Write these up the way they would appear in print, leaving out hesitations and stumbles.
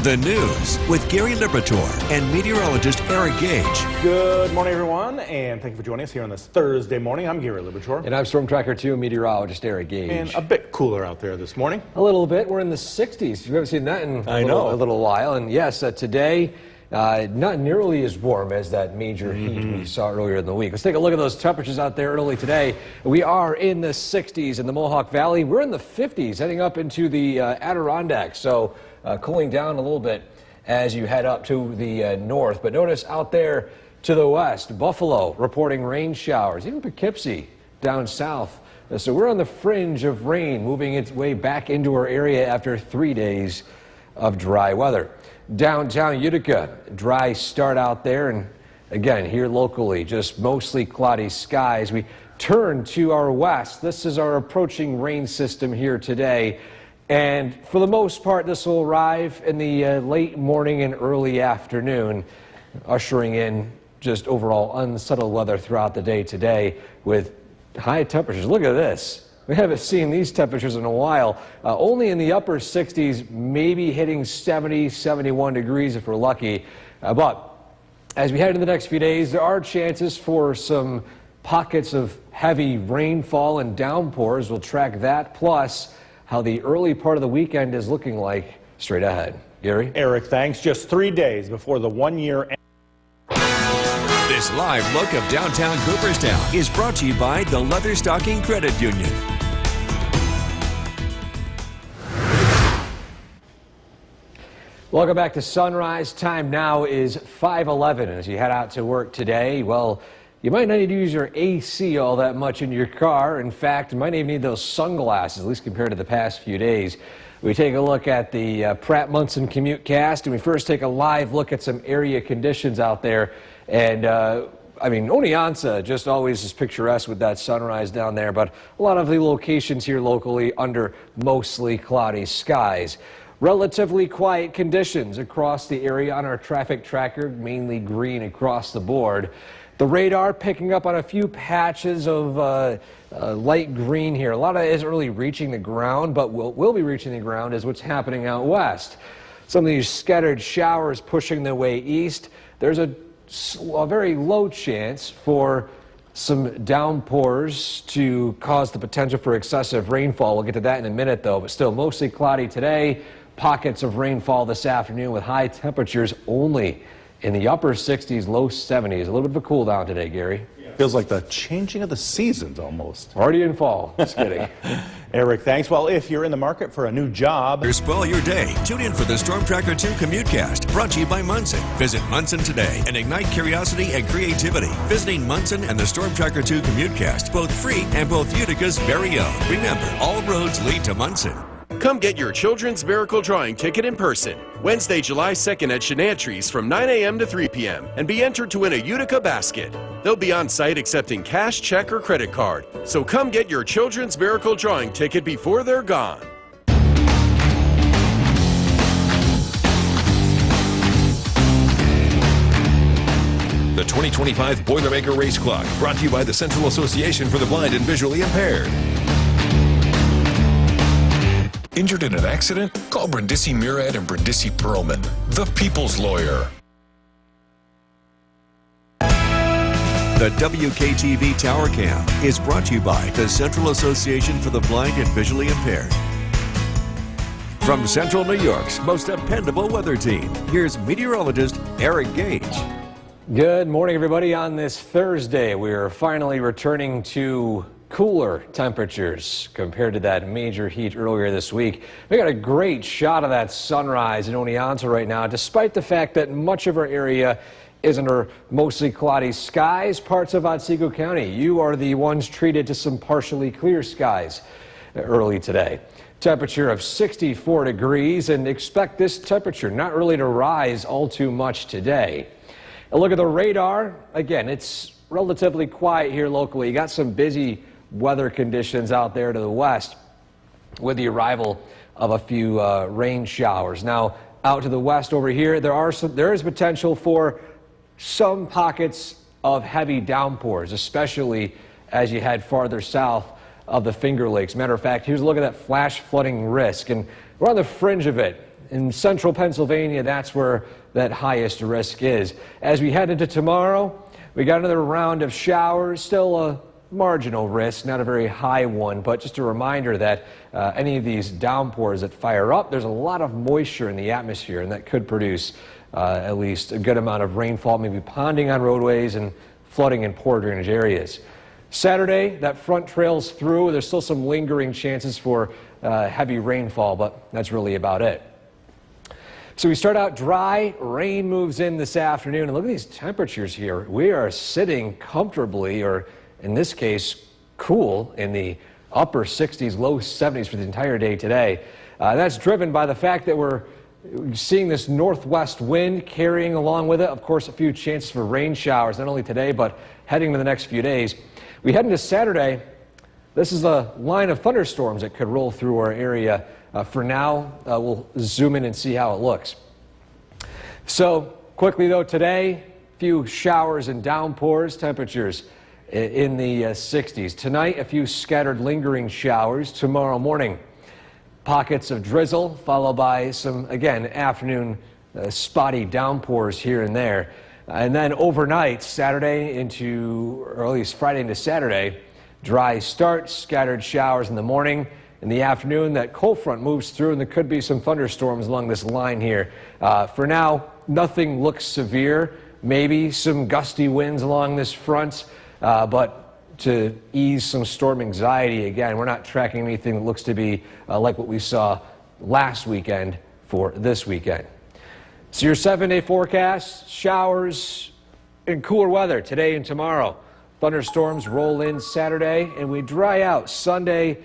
The news with Gary Liberatore and meteorologist Eric Gage. Good morning, everyone, and thank you for joining us here on this Thursday morning. I'm Gary Liberatore. And I'm Storm Tracker 2 meteorologist Eric Gage. And a bit cooler out there this morning. A little bit. We're in the 60s. You haven't seen that in a little while. And yes, today, not nearly as warm as that major heat we saw earlier in the week. Let's take a look at those temperatures out there early today. We are in the 60s in the Mohawk Valley. We're in the 50s heading up into the Adirondacks. So cooling down a little bit as you head up to the north. But notice out there to the west, Buffalo reporting rain showers, even Poughkeepsie down south. So we're on the fringe of rain moving its way back into our area after 3 days of dry weather. Downtown Utica, dry start out there, and again here locally just mostly cloudy skies. We turn to our west. This is our approaching rain system here today, and for the most part this will arrive in the late morning and early afternoon, ushering in just overall unsettled weather throughout the day today with high temperatures. Look at this. We haven't seen these temperatures in a while. Only in the upper 60s, maybe hitting 70, 71 degrees if we're lucky. But as we head into the next few days, there are chances for some pockets of heavy rainfall and downpours. We'll track that, plus how the early part of the weekend is looking like straight ahead. Gary? Eric, thanks. Just 3 days before the 1 year. This live look of downtown Cooperstown is brought to you by the Leatherstocking Credit Union. Welcome back to Sunrise. Time now is 5:11. As you head out to work today, well, you might not need to use your AC all that much in your car. In fact, you might even need those sunglasses, at least compared to the past few days. We take a look at the Pratt Munson Commute Cast, and we first take a live look at some area conditions out there. And I mean, Oneonta just always is picturesque with that sunrise down there, but a lot of the locations here locally under mostly cloudy skies. Relatively quiet conditions across the area on our traffic tracker, mainly green across the board. The radar picking up on a few patches of light green here. A lot of it isn't really reaching the ground, but will be reaching the ground is what's happening out west. Some of these scattered showers pushing their way east. There's a very low chance for some downpours to cause the potential for excessive rainfall. We'll get to that in a minute, though, but still mostly cloudy today. Pockets of rainfall this afternoon with high temperatures only in the upper 60s, low 70s. A little bit of a cool down today, Gary. Feels like the changing of the seasons almost. Already in fall. Just kidding. Eric, thanks. Well, if you're in the market for a new job, Spoil your day. Tune in for the Storm Tracker 2 Commute Cast, brought to you by Munson. Visit Munson today and ignite curiosity and creativity. Visiting Munson and the Storm Tracker 2 Commute Cast, both free and both Utica's very own. Remember, all roads lead to Munson. Come get your Children's Miracle Drawing ticket in person, Wednesday, July 2nd at Chenantries from 9 a.m. to 3 p.m. and be entered to win a Utica basket. They'll be on site accepting cash, check, or credit card. So come get your Children's Miracle Drawing ticket before they're gone. The 2025 Boilermaker Race Clock, brought to you by the Central Association for the Blind and Visually Impaired. Injured in an accident? Call Brindisi Murad and Brindisi Perlman, the people's lawyer. The WKTV Tower Cam is brought to you by the Central Association for the Blind and Visually Impaired. From Central New York's most dependable weather team, here's meteorologist Eric Gage. Good morning, everybody. On this Thursday, we are finally returning to cooler temperatures compared to that major heat earlier this week. We got a great shot of that sunrise in Oneonta right now, despite the fact that much of our area is under mostly cloudy skies. Parts of Otsego County, you are the ones treated to some partially clear skies early today. Temperature of 64 degrees, and expect this temperature not really to rise all too much today. A look at the radar. Again, it's relatively quiet here locally. You got some busy weather conditions out there to the west with the arrival of a few rain showers. Now, out to the west over here, there is potential for some pockets of heavy downpours, especially as you head farther south of the Finger Lakes. Matter of fact, here's a look at that flash flooding risk, and we're on the fringe of it in central Pennsylvania, that's where that highest risk is. As we head into tomorrow, we got another round of showers, still a marginal risk, not a very high one, but just a reminder that any of these downpours that fire up, there's a lot of moisture in the atmosphere, and that could produce at least a good amount of rainfall, maybe ponding on roadways and flooding in poor drainage areas. Saturday, that front trails through. There's still some lingering chances for heavy rainfall, but that's really about it. So we start out dry, rain moves in this afternoon, and look at these temperatures here. We are sitting comfortably, or in this case, cool, in the upper 60s, low 70s for the entire day today. That's driven by the fact that we're seeing this northwest wind carrying along with it, of course, a few chances for rain showers, not only today, but heading to the next few days. We head into Saturday. This is a line of thunderstorms that could roll through our area. For now, we'll zoom in and see how it looks. So quickly though, today, a few showers and downpours, temperatures in the 60s. Tonight, a few scattered lingering showers. Tomorrow morning, pockets of drizzle, followed by some, again, afternoon spotty downpours here and there. And then overnight, Saturday into, or at least Friday into Saturday, dry start, scattered showers in the morning. In the afternoon, that cold front moves through, and there could be some thunderstorms along this line here. For now, nothing looks severe. Maybe some gusty winds along this front, but to ease some storm anxiety, again, we're not tracking anything that looks to be like what we saw last weekend for this weekend. So your 7-day forecast, showers and cooler weather today and tomorrow. Thunderstorms roll in Saturday, and we dry out Sunday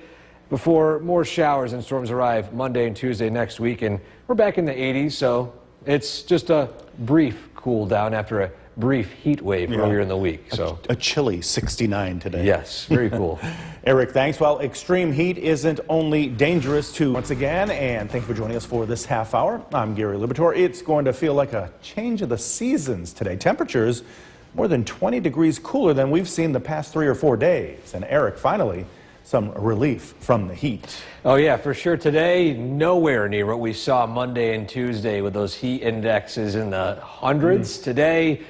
before more showers and storms arrive Monday and Tuesday next week. And we're back in the 80s, so it's just a brief cool down after a brief heat wave earlier in the week. So a chilly 69 today. Yes, very cool. Eric, thanks. Well, extreme heat isn't only dangerous to once again, and thank you for joining us for this half hour. I'm Gary Libator. It's going to feel like a change of the seasons today. Temperatures more than 20 degrees cooler than we've seen the past 3 or 4 days. And Eric, finally, some relief from the heat. Oh yeah, for sure. Today, nowhere near what we saw Monday and Tuesday with those heat indexes in the hundreds. Today,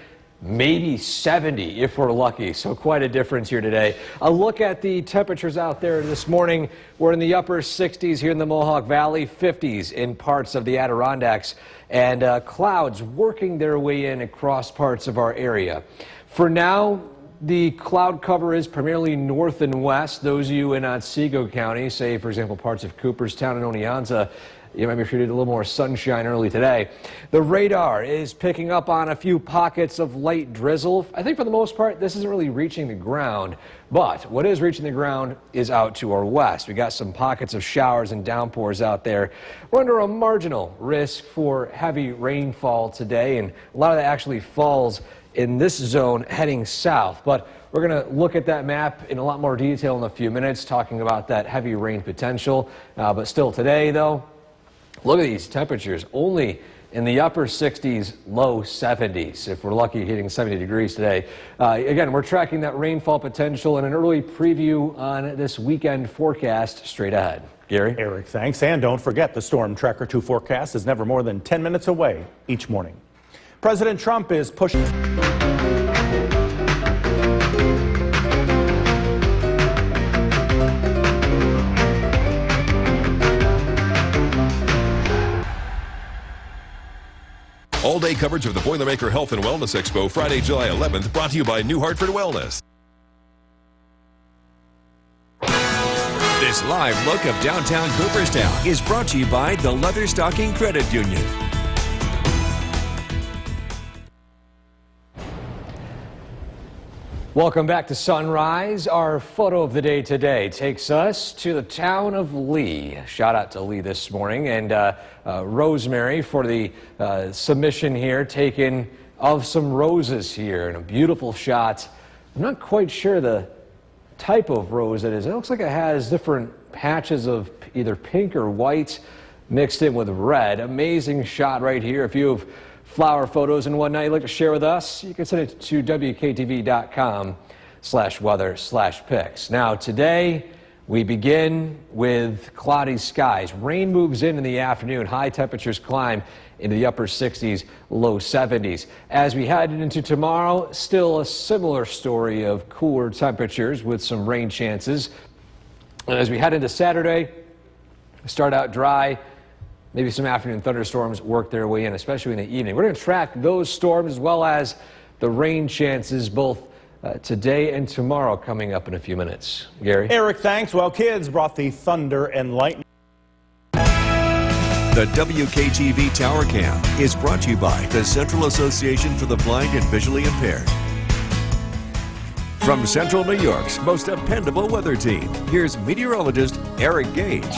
maybe 70 if we're lucky. So quite a difference here today. A look at the temperatures out there this morning. We're in the upper 60s here in the Mohawk Valley, 50s in parts of the Adirondacks, and clouds working their way in across parts of our area. For now, the cloud cover is primarily north and west. Those of you in Otsego County, say, for example, parts of Cooperstown and Oneonta, you might be treated a little more sunshine early today. The radar is picking up on a few pockets of light drizzle. I think for the most part, this isn't really reaching the ground, but what is reaching the ground is out to our west. We got some pockets of showers and downpours out there. We're under a marginal risk for heavy rainfall today, and a lot of that actually falls in this zone heading south. But we're going to look at that map in a lot more detail in a few minutes, talking about that heavy rain potential. But still today, though, look at these temperatures, only in the upper 60s, low 70s, if we're lucky hitting 70 degrees today. Again, we're tracking that rainfall potential and an early preview on this weekend forecast straight ahead. Gary? Eric, thanks. And don't forget, the Storm Tracker 2 forecast is never more than 10 minutes away each morning. President Trump is pushing. All-day coverage of the Boilermaker Health and Wellness Expo Friday, July 11th, brought to you by New Hartford Wellness. This live look of downtown Cooperstown is brought to you by the Leatherstocking Credit Union. Welcome back to Sunrise. Our photo of the day today takes us to the town of Lee. Shout out to Lee this morning, and Rosemary for the submission here, taken of some roses here, and a beautiful shot. I'm not quite sure the type of rose it is. It looks like it has different patches of either pink or white mixed in with red. Amazing shot right here. If you have flower photos and whatnot you'd like to share with us, you can send it to WKTV.com/weather/pics. Now today We begin with cloudy skies. Rain moves in the afternoon. High temperatures climb into the upper 60s, low 70s. As we head into tomorrow, still a similar story of cooler temperatures with some rain chances. And as we head into Saturday, start out dry. Maybe some afternoon thunderstorms work their way in, especially in the evening. We're going to track those storms as well as the rain chances both today and tomorrow coming up in a few minutes. Gary? Eric, thanks. Well, kids brought the thunder and lightning. The WKTV Tower Cam is brought to you by the Central Association for the Blind and Visually Impaired. From Central New York's most dependable weather team, here's meteorologist Eric Gage.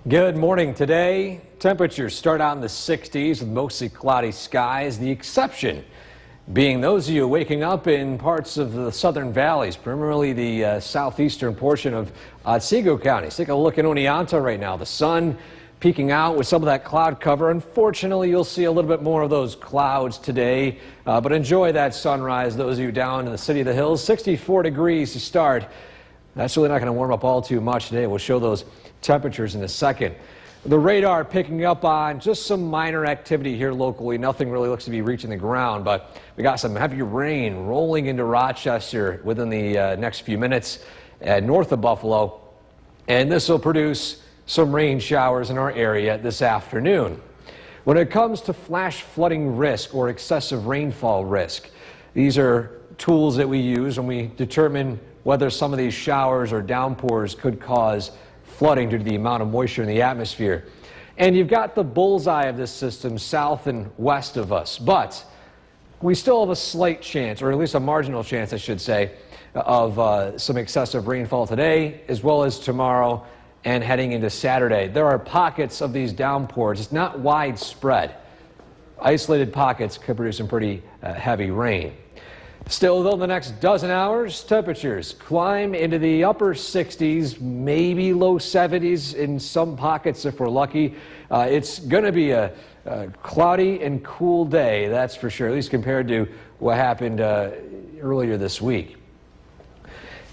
Good morning. Today, temperatures start out in the 60s with mostly cloudy skies. The exception being those of you waking up in parts of the southern valleys, primarily the southeastern portion of Otsego County. Let's take a look at Oneonta right now. The sun peeking out with some of that cloud cover. Unfortunately, you'll see a little bit more of those clouds today, but enjoy that sunrise. Those of you down in the City of the Hills, 64 degrees to start. That's really not going to warm up all too much today. We'll show those temperatures in a second. The radar picking up on just some minor activity here locally. Nothing really looks to be reaching the ground, but we got some heavy rain rolling into Rochester within the next few minutes north of Buffalo, and this will produce some rain showers in our area this afternoon. When it comes to flash flooding risk or excessive rainfall risk, these are tools that we use when we determine whether some of these showers or downpours could cause flooding due to the amount of moisture in the atmosphere. And you've got the bullseye of this system south and west of us, but we still have a slight chance, or at least a marginal chance, I should say, of some excessive rainfall today as well as tomorrow and heading into Saturday. There are pockets of these downpours. It's not widespread. Isolated pockets could produce some pretty heavy rain. Still, though, the next dozen hours, temperatures climb into the upper 60s, maybe low 70s in some pockets if we're lucky. It's going to be a cloudy and cool day, that's for sure, at least compared to what happened earlier this week.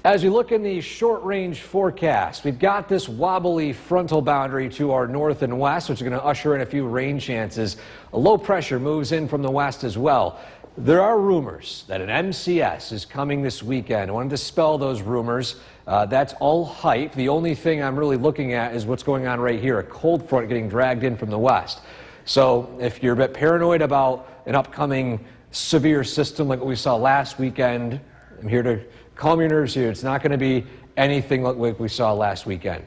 As we look in the short-range forecast, we've got this wobbly frontal boundary to our north and west, which is going to usher in a few rain chances. A low pressure moves in from the west as well. There are rumors that an MCS is coming this weekend. I want to dispel those rumors. That's all hype. The only thing I'm really looking at is what's going on right here, a cold front getting dragged in from the west. So if you're a bit paranoid about an upcoming severe system like what we saw last weekend, I'm here to calm your nerves here. It's not going to be anything like what we saw last weekend.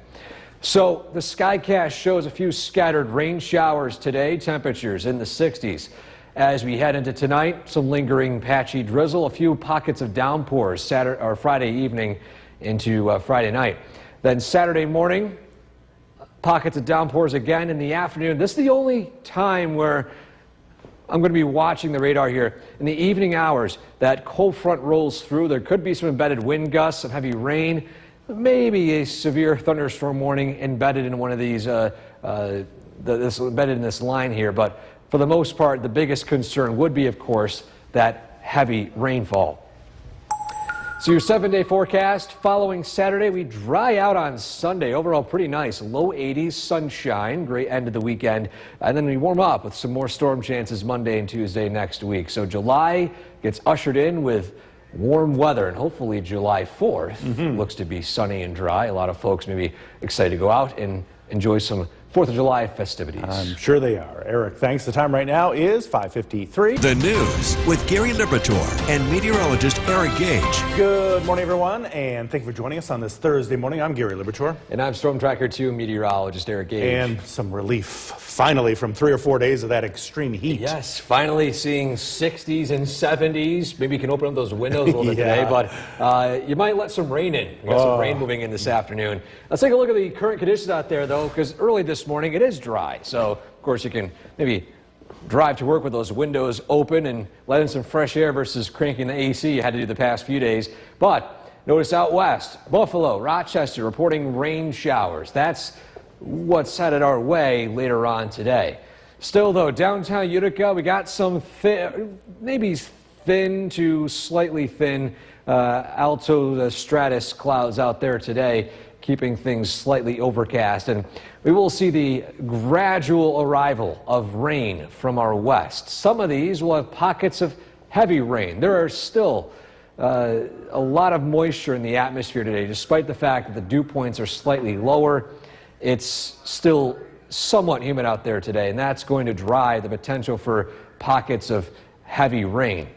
So the Skycast shows a few scattered rain showers today, temperatures in the 60s. As we head into tonight, some lingering patchy drizzle, a few pockets of downpours Saturday or Friday evening into Friday night. Then Saturday morning, pockets of downpours again in the afternoon. This is the only time where I'm going to be watching the radar here. In the evening hours, that cold front rolls through. There could be some embedded wind gusts, some heavy rain, maybe a severe thunderstorm warning embedded in one of these, embedded in this line here. But for the most part, the biggest concern would be, of course, that heavy rainfall. So your 7-day forecast following Saturday, we dry out on Sunday. Overall, pretty nice. Low 80s, sunshine, great end of the weekend. And then we warm up with some more storm chances Monday and Tuesday next week. So July gets ushered in with warm weather, and hopefully July 4th looks to be sunny and dry. A lot of folks may be excited to go out and enjoy some 4th of July festivities. I'm sure they are. Eric, thanks. The time right now is 5:53. The news with Gary Liberatore and meteorologist Eric Gage. Good morning, everyone, and thank you for joining us on this Thursday morning. I'm Gary Liberatore. And I'm Storm Tracker 2 meteorologist Eric Gage. And some relief, finally, from 3 or 4 days of that extreme heat. Yes, finally seeing 60s and 70s. Maybe you can open up those windows a little bit today, but you might let some rain in. We got some rain moving in this afternoon. Let's take a look at the current conditions out there, though, because early this morning it is dry. So, of course, you can maybe drive to work with those windows open and let in some fresh air versus cranking the AC you had to do the past few days. But notice out west, Buffalo, Rochester reporting rain showers. That's what's headed our way later on today. Still, though, downtown Utica, we got some maybe thin to slightly thin alto stratus clouds out there today. keeping things slightly overcast. And we will see the gradual arrival of rain from our west. Some of these will have pockets of heavy rain. There are still a lot of moisture in the atmosphere today, despite the fact that the dew points are slightly lower. It's still somewhat humid out there today, and that's going to drive the potential for pockets of heavy rain.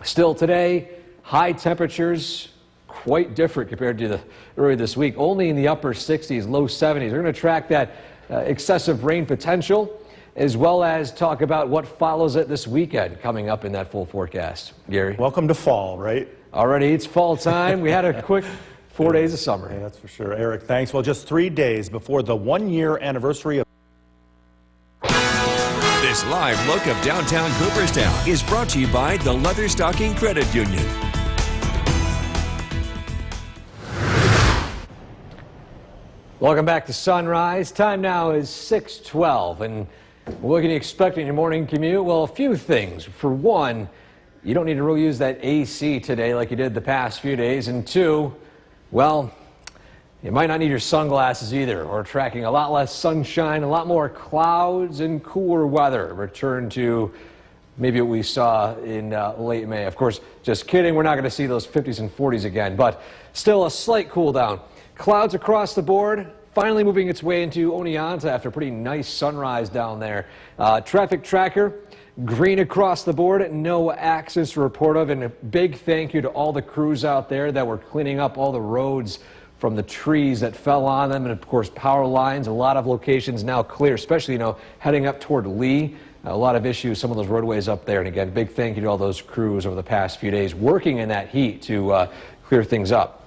Still today, high temperatures, quite different compared to the earlier this week. Only in the upper 60s, low 70s. We're going to track that excessive rain potential, as well as talk about what follows it this weekend coming up in that full forecast. Gary? Welcome to fall, right? Already, it's fall time. We had a quick 4 days of summer. Yeah, that's for sure. Eric, thanks. Well, just 3 days before the one-year anniversary of This live look of downtown Cooperstown is brought to you by the Leatherstocking Credit Union. Welcome back to Sunrise. Time now is 6:12, and what can you expect in your morning commute? Well, a few things. For one, you don't need to really use that AC today like you did the past few days. And two, well, you might not need your sunglasses either. We're tracking a lot less sunshine, a lot more clouds, and cooler weather. Return to maybe what we saw in late May. Of course, just kidding. We're not going to see those 50s and 40s again, but still a slight cool down. Clouds across the board, finally moving its way into Oneonta after a pretty nice sunrise down there. Traffic tracker, green across the board, no accidents to report of, and a big thank you to all the crews out there that were cleaning up all the roads from the trees that fell on them, and of course power lines. A lot of locations now clear, especially heading up toward Lee. A lot of issues, some of those roadways up there, and again, big thank you to all those crews over the past few days working in that heat to clear things up.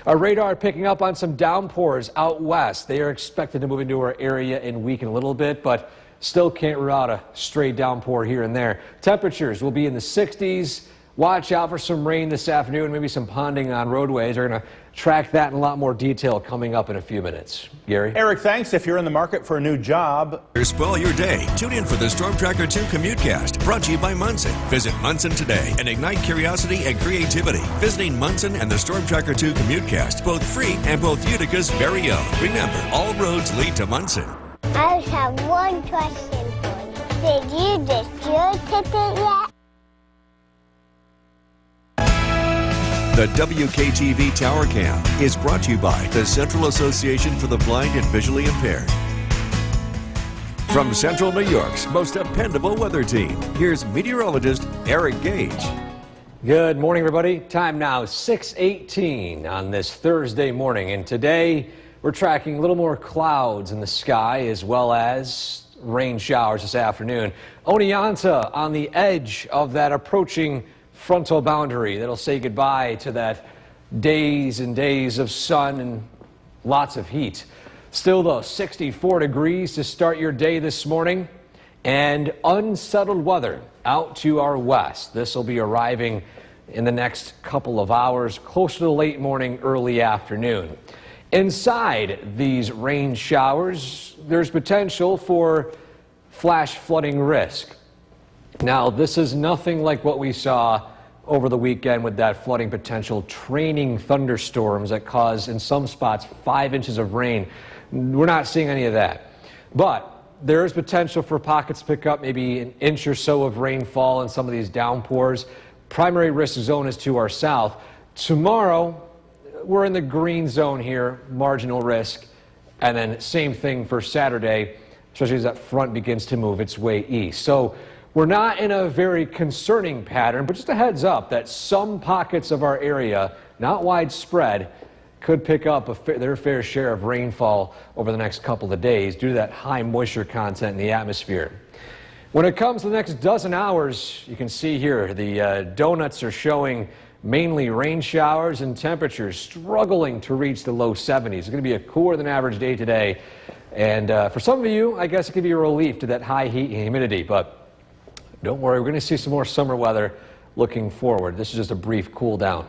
Our radar picking up on some downpours out west. They are expected to move into our area and weaken a little bit, but still can't rule out a stray downpour here and there. Temperatures will be in the 60s. Watch out for some rain this afternoon, maybe some ponding on roadways. We're going to track that in a lot more detail coming up in a few minutes. Gary? Eric, thanks. If you're in the market for a new job, Spoil your day. Tune in for the Storm Tracker 2 Commutecast, brought to you by Munson. Visit Munson today and ignite curiosity and creativity. Visiting Munson and the Storm Tracker 2 Commutecast, both free and both Utica's very own. Remember, all roads lead to Munson. I just have one question for you. Did you just your ticket yet? The WKTV Tower Cam is brought to you by the Central Association for the Blind and Visually Impaired. From Central New York's most dependable weather team, here's meteorologist Eric Gage. Good morning, everybody. Time now 6:18 on this Thursday morning, and today we're tracking a little more clouds in the sky as well as rain showers this afternoon. Oneonta on the edge of that approaching frontal boundary that'll say goodbye to that days and days of sun and lots of heat. Still though, 64 degrees to start your day this morning, and unsettled weather out to our west. This will be arriving in the next couple of hours, close to the late morning, early afternoon. Inside these rain showers, there's potential for flash flooding risk. Now, this is nothing like what we saw over the weekend with that flooding potential, training thunderstorms that caused, in some spots, 5 inches of rain. We're not seeing any of that. But there is potential for pockets to pick up maybe an inch or so of rainfall in some of these downpours. Primary risk zone is to our south. Tomorrow, we're in the green zone here, marginal risk. And then same thing for Saturday, especially as that front begins to move its way east. So we're not in a very concerning pattern, but just a heads up that some pockets of our area, not widespread, could pick up their fair share of rainfall over the next couple of days due to that high moisture content in the atmosphere. When it comes to the next dozen hours, you can see here the donuts are showing mainly rain showers and temperatures struggling to reach the low 70s. It's going to be a cooler than average day today. And for some of you, I guess it could be a relief to that high heat and humidity, but don't worry, we're going to see some more summer weather looking forward. This is just a brief cool down.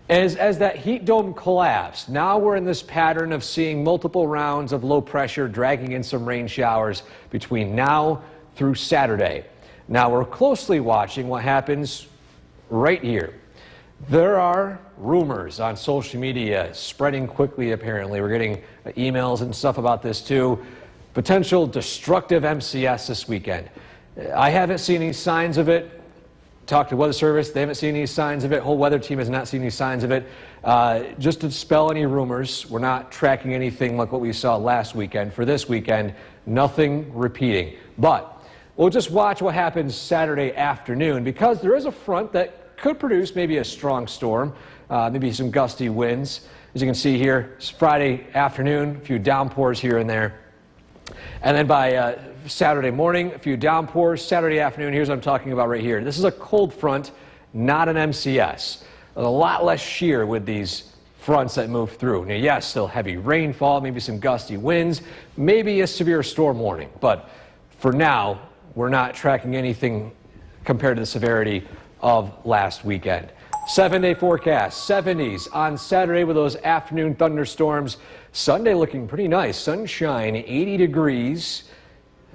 As that heat dome collapsed, now we're in this pattern of seeing multiple rounds of low pressure dragging in some rain showers between now through Saturday. Now we're closely watching what happens right here. There are rumors on social media spreading quickly, apparently. We're getting emails and stuff about this too. Potential destructive MCS this weekend. I haven't seen any signs of it. Talked to Weather Service, they haven't seen any signs of it. Whole weather team has not seen any signs of it. Just to dispel any rumors, we're not tracking anything like what we saw last weekend. For this weekend, nothing repeating. But we'll just watch what happens Saturday afternoon, because there is a front that could produce maybe a strong storm, maybe some gusty winds. As you can see here, it's Friday afternoon, a few downpours here and there. And then by Saturday morning, a few downpours. Saturday afternoon, here's what I'm talking about right here. This is a cold front, not an MCS. A lot less shear with these fronts that move through. Now, yes, still heavy rainfall, maybe some gusty winds, maybe a severe storm warning. But for now, we're not tracking anything compared to the severity of last weekend. 7-day forecast, 70s on Saturday with those afternoon thunderstorms. Sunday looking pretty nice, sunshine, 80 degrees.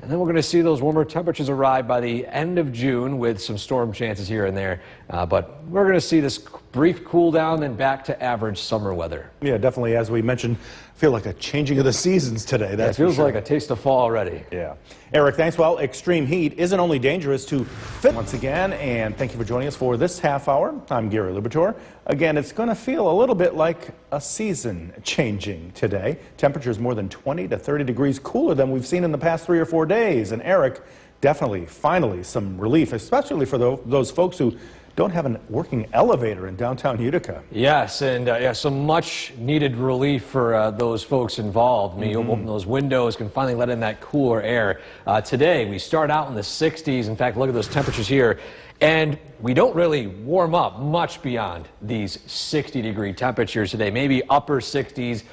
And then we're going to see those warmer temperatures arrive by the end of June with some storm chances here and there. But we're going to see this brief cool down, then back to average summer weather. Yeah, definitely, as we mentioned, feel like a changing of the seasons today. That feels like a taste of fall already. Yeah. Eric, thanks. Well, extreme heat isn't only dangerous to fit once again, and thank you for joining us for this half hour. I'm Gary Libator. Again, it's going to feel a little bit like a season changing today. Temperatures more than 20 to 30 degrees cooler than we've seen in the past 3 or 4 days. And Eric, definitely, finally, some relief, especially for those folks who don't have a working elevator in downtown Utica. Yes, and some much needed relief for those folks involved. I mean, you open those windows, can finally let in that cooler air. Today, we start out in the 60s. In fact, look at those temperatures here. And we don't really warm up much beyond these 60-degree temperatures today. Maybe upper 60s,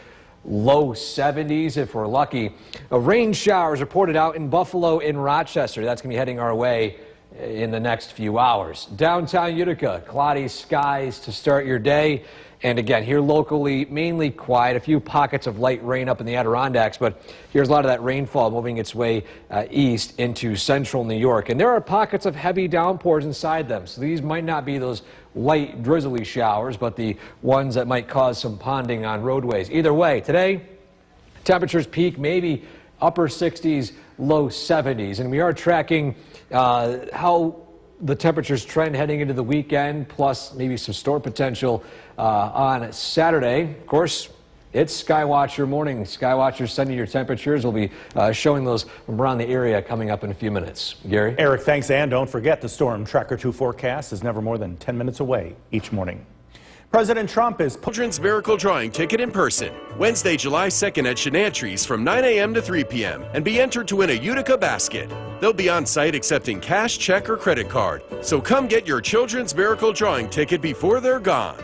low 70s if we're lucky. Rain showers reported out in Buffalo and Rochester. That's going to be heading our way in the next few hours. Downtown Utica, cloudy skies to start your day. And again, here locally, mainly quiet. A few pockets of light rain up in the Adirondacks, but here's a lot of that rainfall moving its way east into central New York. And there are pockets of heavy downpours inside them. So these might not be those light drizzly showers, but the ones that might cause some ponding on roadways. Either way, today, temperatures peak maybe upper 60s, low 70s. And we are tracking how the temperatures trend heading into the weekend, plus maybe some storm potential on Saturday. Of course, it's Skywatcher morning. Skywatcher sending your temperatures. We'll be showing those from around the area coming up in a few minutes. Gary? Eric, thanks. And don't forget, the Storm Tracker 2 forecast is never more than 10 minutes away each morning. President Trump is Children's Miracle Drawing ticket in person, Wednesday, July 2nd at Chenantries from 9 a.m. to 3 p.m. and be entered to win a Utica basket. They'll be on site accepting cash, check, or credit card. So come get your Children's Miracle Drawing ticket before they're gone.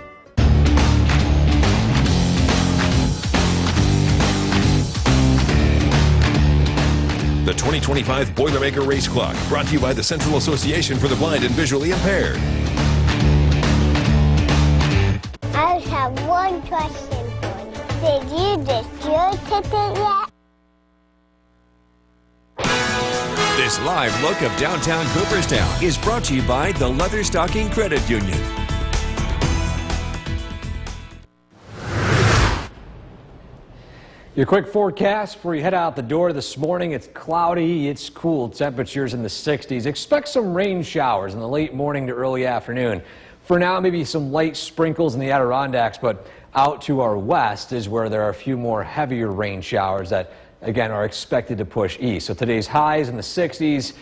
The 2025 Boilermaker Race Clock, brought to you by the Central Association for the Blind and Visually Impaired. I just have one question for you. Did you get your ticket yet? This live look of downtown Cooperstown is brought to you by the Leatherstocking Credit Union. Your quick forecast before you head out the door this morning. It's cloudy, it's cool, temperatures in the 60s. Expect some rain showers in the late morning to early afternoon. For now, maybe some light sprinkles in the Adirondacks, but out to our west is where there are a few more heavier rain showers that, again, are expected to push east. So today's highs in the 60s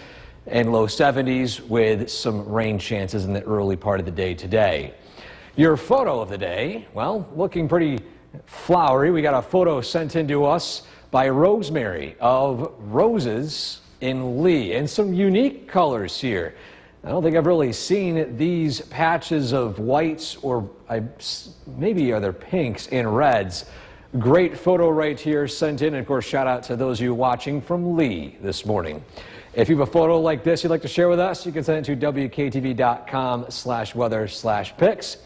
and low 70s with some rain chances in the early part of the day today. Your photo of the day, well, looking pretty flowery. We got a photo sent in to us by Rosemary of roses in Lee, and some unique colors here. I don't think I've really seen these patches of whites, or maybe are there pinks and reds. Great photo right here sent in. And of course, shout out to those of you watching from Lee this morning. If you have a photo like this you'd like to share with us, you can send it to WKTV.com/weather/pics.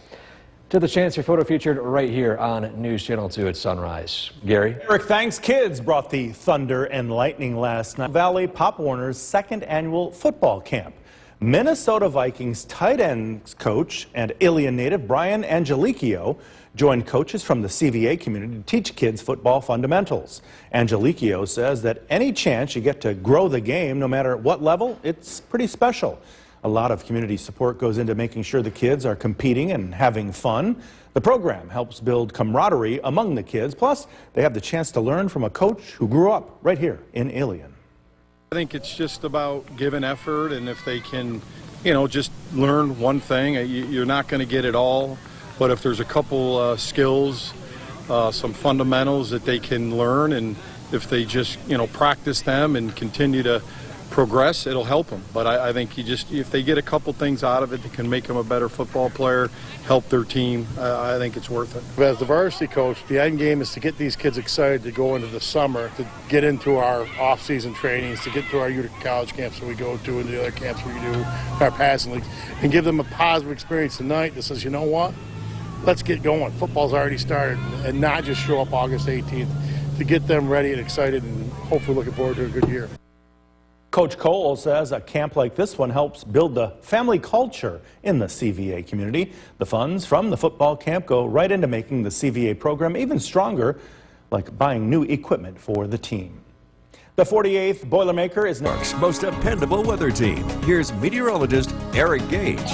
To the chance your photo featured right here on News Channel 2 at sunrise. Gary? Eric, thanks. Kids brought the thunder and lightning last night. Valley Pop Warner's second annual football camp. Minnesota Vikings tight ends coach and Ilion native Brian Angelicchio joined coaches from the CVA community to teach kids football fundamentals. Angelicchio says that any chance you get to grow the game, no matter what level, it's pretty special. A lot of community support goes into making sure the kids are competing and having fun. The program helps build camaraderie among the kids. Plus, they have the chance to learn from a coach who grew up right here in Ilion. I think it's just about giving effort, and if they can, just learn one thing, you're not going to get it all. But if there's a couple skills, some fundamentals that they can learn, and if they just, practice them and continue to progress, it'll help them. But I think if they get a couple things out of it that can make them a better football player, help their team, I think it's worth it. As the varsity coach, the end game is to get these kids excited to go into the summer, to get into our off-season trainings, to get to our Utica College camps that we go to and the other camps we do, our passing leagues, and give them a positive experience tonight that says, you know what, let's get going. Football's already started, and not just show up August 18th, to get them ready and excited and hopefully looking forward to a good year. Coach Cole says a camp like this one helps build the family culture in the CVA community. The funds from the football camp go right into making the CVA program even stronger, like buying new equipment for the team. The 48th Boilermaker is York's most dependable weather team. Here's meteorologist Eric Gage.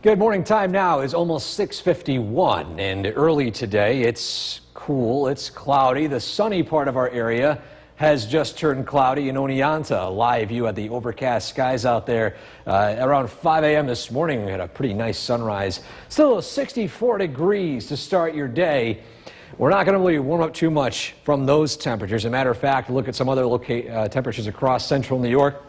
Good morning. Time now is almost 6:51, and early today it's cool, it's cloudy. The sunny part of our area has just turned cloudy in Oneonta. A live view at the overcast skies out there. Around 5 a.m. this morning, we had a pretty nice sunrise. Still 64 degrees to start your day. We're not going to really warm up too much from those temperatures. As a matter of fact, look at some other temperatures across central New York.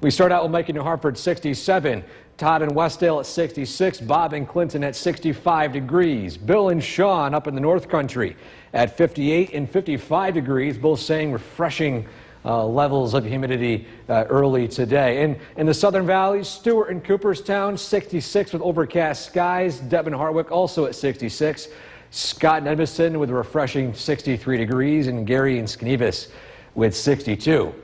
We start out with Mike in New Hartford, 67. Todd in Westdale at 66. Bob in Clinton at 65 degrees. Bill and Sean up in the North Country at 58 and 55 degrees, both saying refreshing levels of humidity early today. And in the Southern Valley, Stewart and Cooperstown, 66 with overcast skies. Deb and Hartwick also at 66. Scott and Edmondson with a refreshing 63 degrees, and Gary and Skenevis with 62.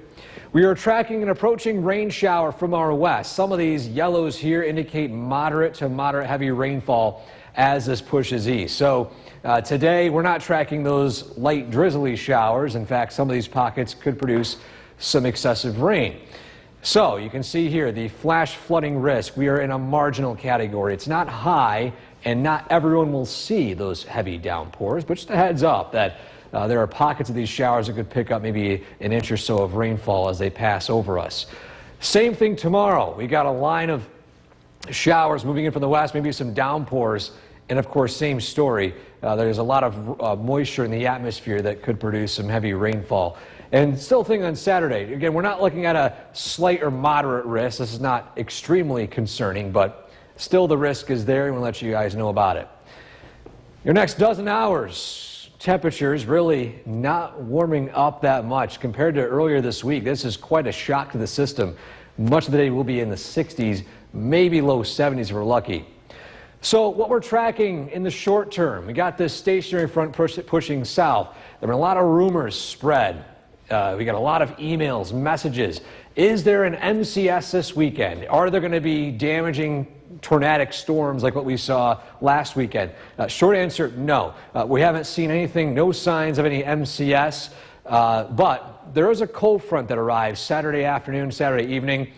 We are tracking an approaching rain shower from our west. Some of these yellows here indicate moderate to moderate heavy rainfall as this pushes east. So today we're not tracking those light drizzly showers. In fact, some of these pockets could produce some excessive rain. So you can see here the flash flooding risk. We are in a marginal category. It's not high, and not everyone will see those heavy downpours, but just a heads up that there are pockets of these showers that could pick up maybe an inch or so of rainfall as they pass over us. Same thing tomorrow. We got a line of showers moving in from the west, maybe some downpours, and of course, same story. There's a lot of moisture in the atmosphere that could produce some heavy rainfall. And still thing on Saturday. Again, we're not looking at a slight or moderate risk. This is not extremely concerning, but still the risk is there, and we'll let you guys know about it. Your next dozen hours. Temperatures really not warming up that much compared to earlier this week. This is quite a shock to the system. Much of the day will be in the 60s, maybe low 70s if we're lucky. So what we're tracking in the short term, we got this stationary front pushing south. There have been a lot of rumors spread. We got a lot of emails, messages. Is there an MCS this weekend? Are there going to be damaging tornadic storms like what we saw last weekend? Short answer, no. We haven't seen anything, no signs of any MCS, but there is a cold front that arrives Saturday afternoon, Saturday evening.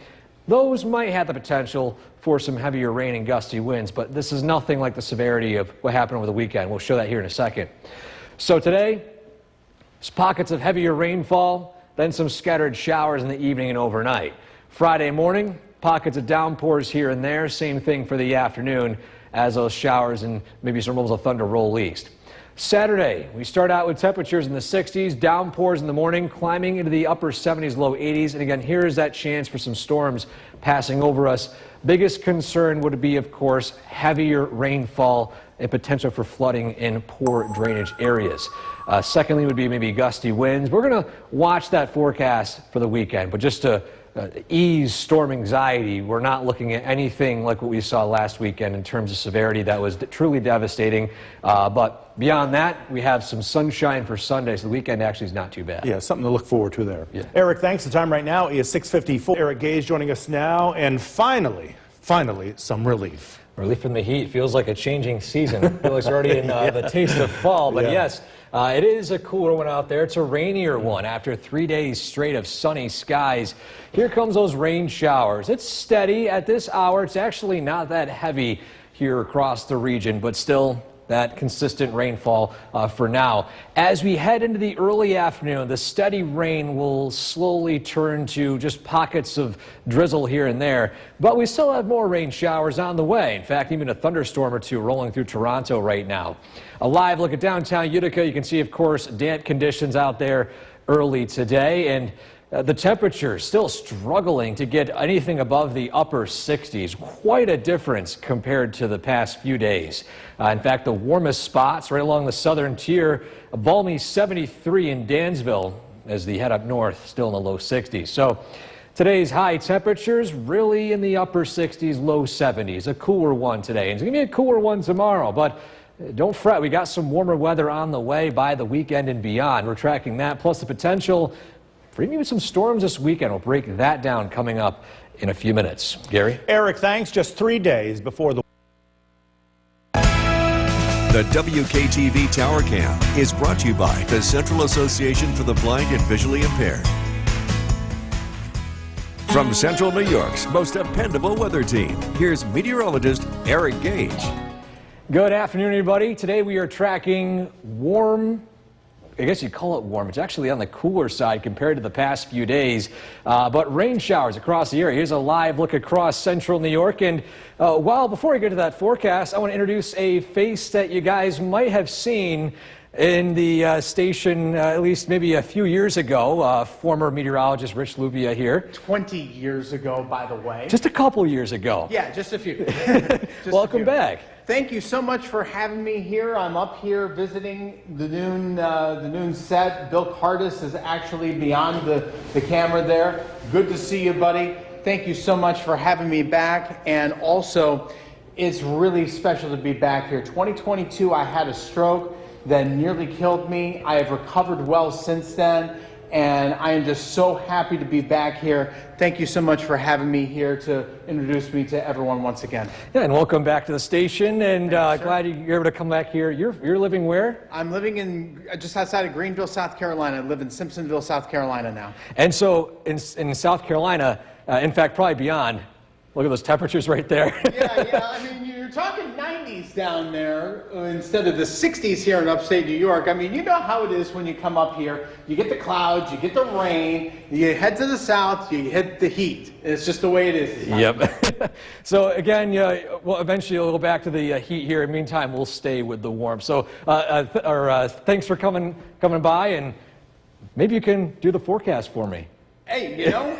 Those might have the potential for some heavier rain and gusty winds, but this is nothing like the severity of what happened over the weekend. We'll show that here in a second. So today, pockets of heavier rainfall, then some scattered showers in the evening and overnight. Friday morning, pockets of downpours here and there. Same thing for the afternoon as those showers and maybe some rumbles of thunder roll east. Saturday, we start out with temperatures in the 60s, downpours in the morning, climbing into the upper 70s, low 80s. And again, here is that chance for some storms passing over us. Biggest concern would be, of course, heavier rainfall and potential for flooding in poor drainage areas. Secondly would be maybe gusty winds. We're going to watch that forecast for the weekend, but just to ease storm anxiety. We're not looking at anything like what we saw last weekend in terms of severity. That was truly devastating. But beyond that, we have some sunshine for Sunday, so the weekend actually is not too bad. Yeah, something to look forward to there. Yeah. Eric, thanks. The time right now is 6:54. Eric Gage joining us now, and finally, some relief. Relief from the heat. Feels like a changing season. Feels like it's already in the taste of fall. But yes, it is a cooler one out there. It's a rainier one after 3 days straight of sunny skies. Here comes those rain showers. It's steady at this hour. It's actually not that heavy here across the region, but still that consistent rainfall for now. As we head into the early afternoon, the steady rain will slowly turn to just pockets of drizzle here and there, but we still have more rain showers on the way. In fact, even a thunderstorm or two rolling through Toronto right now. A live look at downtown Utica. You can see, of course, damp conditions out there early today, and the temperature still struggling to get anything above the upper 60s. Quite a difference compared to the past few days. In fact, the warmest spots right along the southern tier, a balmy 73 in Dansville as they head up north, still in the low 60s. So today's high temperatures really in the upper 60s, low 70s. A cooler one today. And it's going to be a cooler one tomorrow, but don't fret. We got some warmer weather on the way by the weekend and beyond. We're tracking that, plus the potential for even some storms this weekend. We'll break that down coming up in a few minutes. Gary? Eric, thanks. Just 3 days before the WKTV Tower Cam is brought to you by the Central Association for the Blind and Visually Impaired. From Central New York's most dependable weather team, here's meteorologist Eric Gage. Good afternoon, everybody. Today we are tracking warm, I guess you'd call it warm. It's actually on the cooler side compared to the past few days. But rain showers across the area. Here's a live look across central New York. And before I get to that forecast, I want to introduce a face that you guys might have seen in the station at least maybe a few years ago. Former meteorologist Rich Lupia here. 20 years ago, by the way. Just a couple years ago. Yeah, just a few. Welcome back. Thank you so much for having me here. I'm up here visiting the noon set. Bill Cardis is actually beyond the camera there. Good to see you, buddy. Thank you so much for having me back. And also, it's really special to be back here. 2022, I had a stroke that nearly killed me. I have recovered well since then, and I am just so happy to be back here. Thank you so much for having me here to introduce me to everyone once again. Yeah, and welcome back to the station, and glad you're able to come back here. You're living where? I'm living in just outside of Greenville, South Carolina. I live in Simpsonville, South Carolina now. And so in South Carolina, in fact, probably beyond, look at those temperatures right there. Yeah, I mean, you're talking 90s down there instead of the 60s here in upstate New York. I mean, you know how it is when you come up here. You get the clouds, you get the rain, you head to the south, you hit the heat. It's just the way it is. Yep. So again, well, eventually we'll go back to the heat here. In the meantime, we'll stay with the warmth. So thanks for coming by, and maybe you can do the forecast for me. Hey, you know,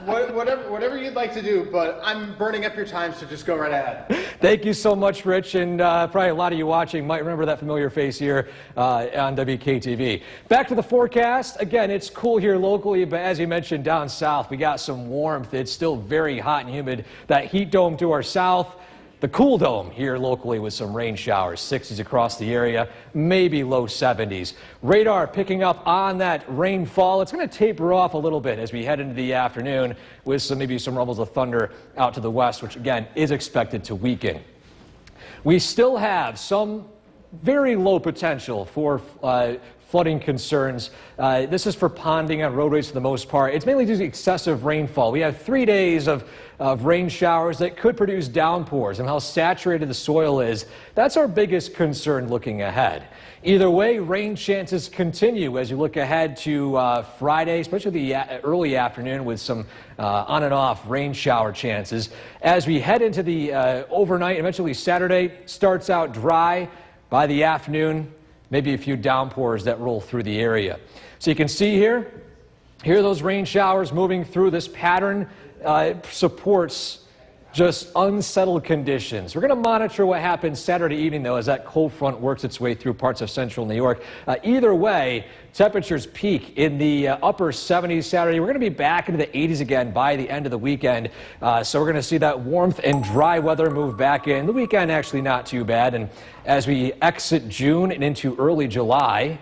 whatever you'd like to do, but I'm burning up your time, so just go right ahead. Thank you so much, Rich, and probably a lot of you watching might remember that familiar face here on WKTV. Back to the forecast. Again, it's cool here locally, but as you mentioned, down south, we got some warmth. It's still very hot and humid. That heat dome to our south. The cool dome here locally with some rain showers, 60s across the area, maybe low 70s. Radar picking up on that rainfall. It's going to taper off a little bit as we head into the afternoon with maybe some rumbles of thunder out to the west, which again is expected to weaken. We still have some very low potential for flooding concerns. This is for ponding on roadways for the most part. It's mainly due to excessive rainfall. We have 3 days of rain showers that could produce downpours, and how saturated the soil is. That's our biggest concern looking ahead. Either way, rain chances continue as you look ahead to Friday, especially the early afternoon with some on and off rain shower chances. As we head into the overnight, eventually Saturday starts out dry. By the afternoon, maybe a few downpours that roll through the area. So you can see here those rain showers moving through. This pattern supports just unsettled conditions. We're going to monitor what happens Saturday evening, though, as that cold front works its way through parts of central New York. Either way, temperatures peak in the upper 70s Saturday. We're going to be back into the 80s again by the end of the weekend. So we're going to see that warmth and dry weather move back in. The weekend actually not too bad. And as we exit June and into early July,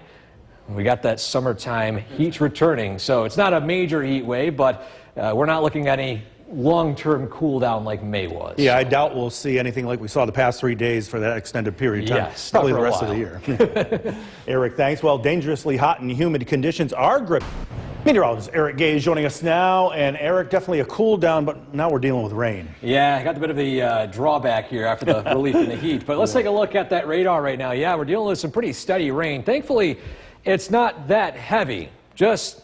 we got that summertime heat returning. So it's not a major heat wave, but we're not looking at any long-term cool down like May was. Yeah, I doubt we'll see anything like we saw the past 3 days for that extended period of time. Yes, probably the rest of the year. Eric, thanks. Well, dangerously hot and humid conditions are gripping. Meteorologist Eric Gage joining us now. And Eric, definitely a cool down, but now we're dealing with rain. Yeah, I got a bit of the drawback here after the relief in the heat. But let's take a look at that radar right now. Yeah, we're dealing with some pretty steady rain. Thankfully, it's not that heavy. Just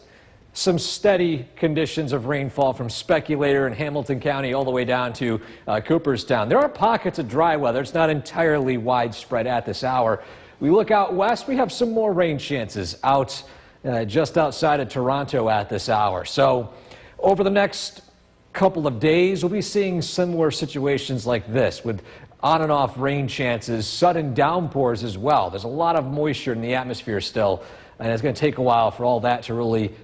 some steady conditions of rainfall from Speculator and Hamilton County all the way down to Cooperstown. There are pockets of dry weather. It's not entirely widespread at this hour. We look out west, we have some more rain chances out just outside of Toronto at this hour. So over the next couple of days, we'll be seeing similar situations like this with on and off rain chances, sudden downpours as well. There's a lot of moisture in the atmosphere still, and it's going to take a while for all that to really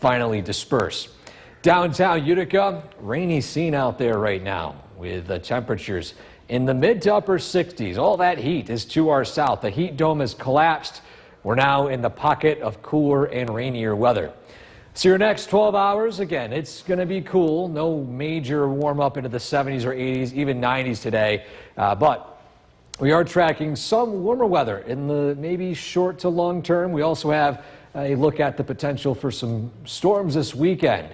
finally disperse. Downtown Utica, rainy scene out there right now with the temperatures in the mid to upper 60s. All that heat is to our south. The heat dome has collapsed. We're now in the pocket of cooler and rainier weather. So your next 12 hours, again, it's going to be cool. No major warm up into the 70s or 80s, even 90s today. But we are tracking some warmer weather in the maybe short to long term. We also have a look at the potential for some storms this weekend.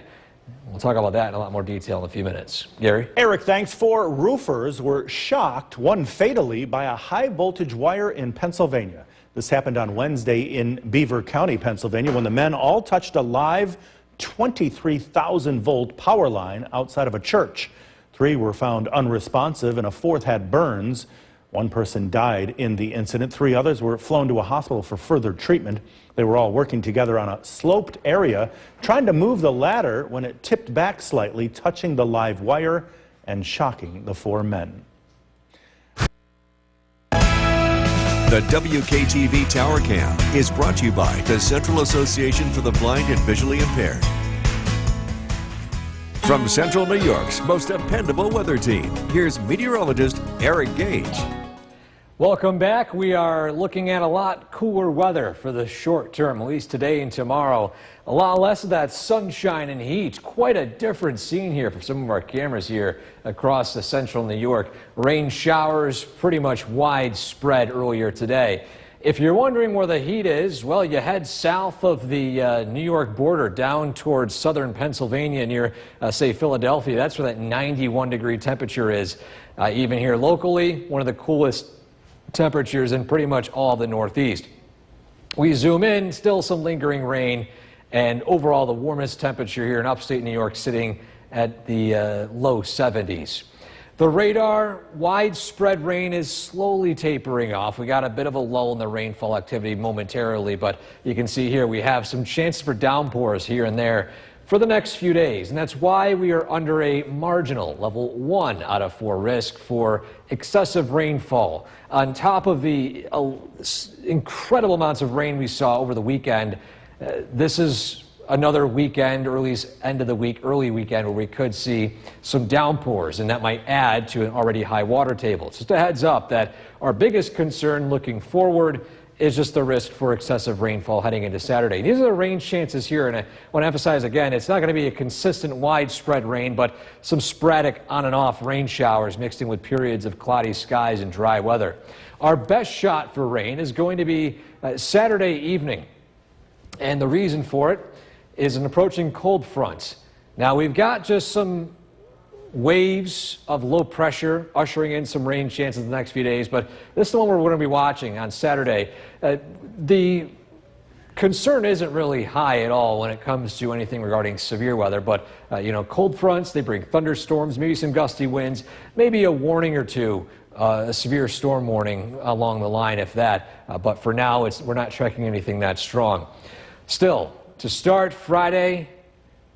We'll talk about that in a lot more detail in a few minutes. Gary? Eric, thanks. 4 roofers were shocked, one fatally, by a high voltage wire in Pennsylvania. This happened on Wednesday in Beaver County, Pennsylvania, when the men all touched a live 23,000 volt power line outside of a church. 3 were found unresponsive and a 4th had burns. 1 person died in the incident. 3 others were flown to a hospital for further treatment. They were all working together on a sloped area, trying to move the ladder when it tipped back slightly, touching the live wire and shocking the 4 men. The WKTV Tower Cam is brought to you by the Central Association for the Blind and Visually Impaired. From Central New York's most dependable weather team, here's meteorologist Eric Gage. Welcome back. We are looking at a lot cooler weather for the short term, at least today and tomorrow. A lot less of that sunshine and heat. Quite a different scene here for some of our cameras here across the central New York. Rain showers pretty much widespread earlier today. If you're wondering where the heat is, well, you head south of the New York border down towards southern Pennsylvania near, say, Philadelphia. That's where that 91-degree temperature is. Even here locally, one of the coolest temperatures in pretty much all the Northeast. We zoom in, still some lingering rain, and overall the warmest temperature here in upstate New York sitting at the low 70s. The radar, widespread rain is slowly tapering off. We got a bit of a lull in the rainfall activity momentarily, but you can see here we have some chances for downpours here and there for the next few days. And that's why we are under a marginal level 1 out of 4 risk for excessive rainfall. On top of the incredible amounts of rain we saw over the weekend, this is another weekend, early end of the week, early weekend, where we could see some downpours, and that might add to an already high water table. Just a heads up that our biggest concern looking forward is just the risk for excessive rainfall heading into Saturday. These are the rain chances here, and I want to emphasize again, it's not going to be a consistent widespread rain, but some sporadic on and off rain showers mixed in with periods of cloudy skies and dry weather. Our best shot for rain is going to be Saturday evening, and the reason for it is an approaching cold front. Now we've got just some waves of low pressure ushering in some rain chances in the next few days, but this is the one we're going to be watching on Saturday. The concern isn't really high at all when it comes to anything regarding severe weather, but cold fronts, they bring thunderstorms, maybe some gusty winds, maybe a warning or two, a severe storm warning along the line if that, but for now we're not tracking anything that strong. Still, to start Friday,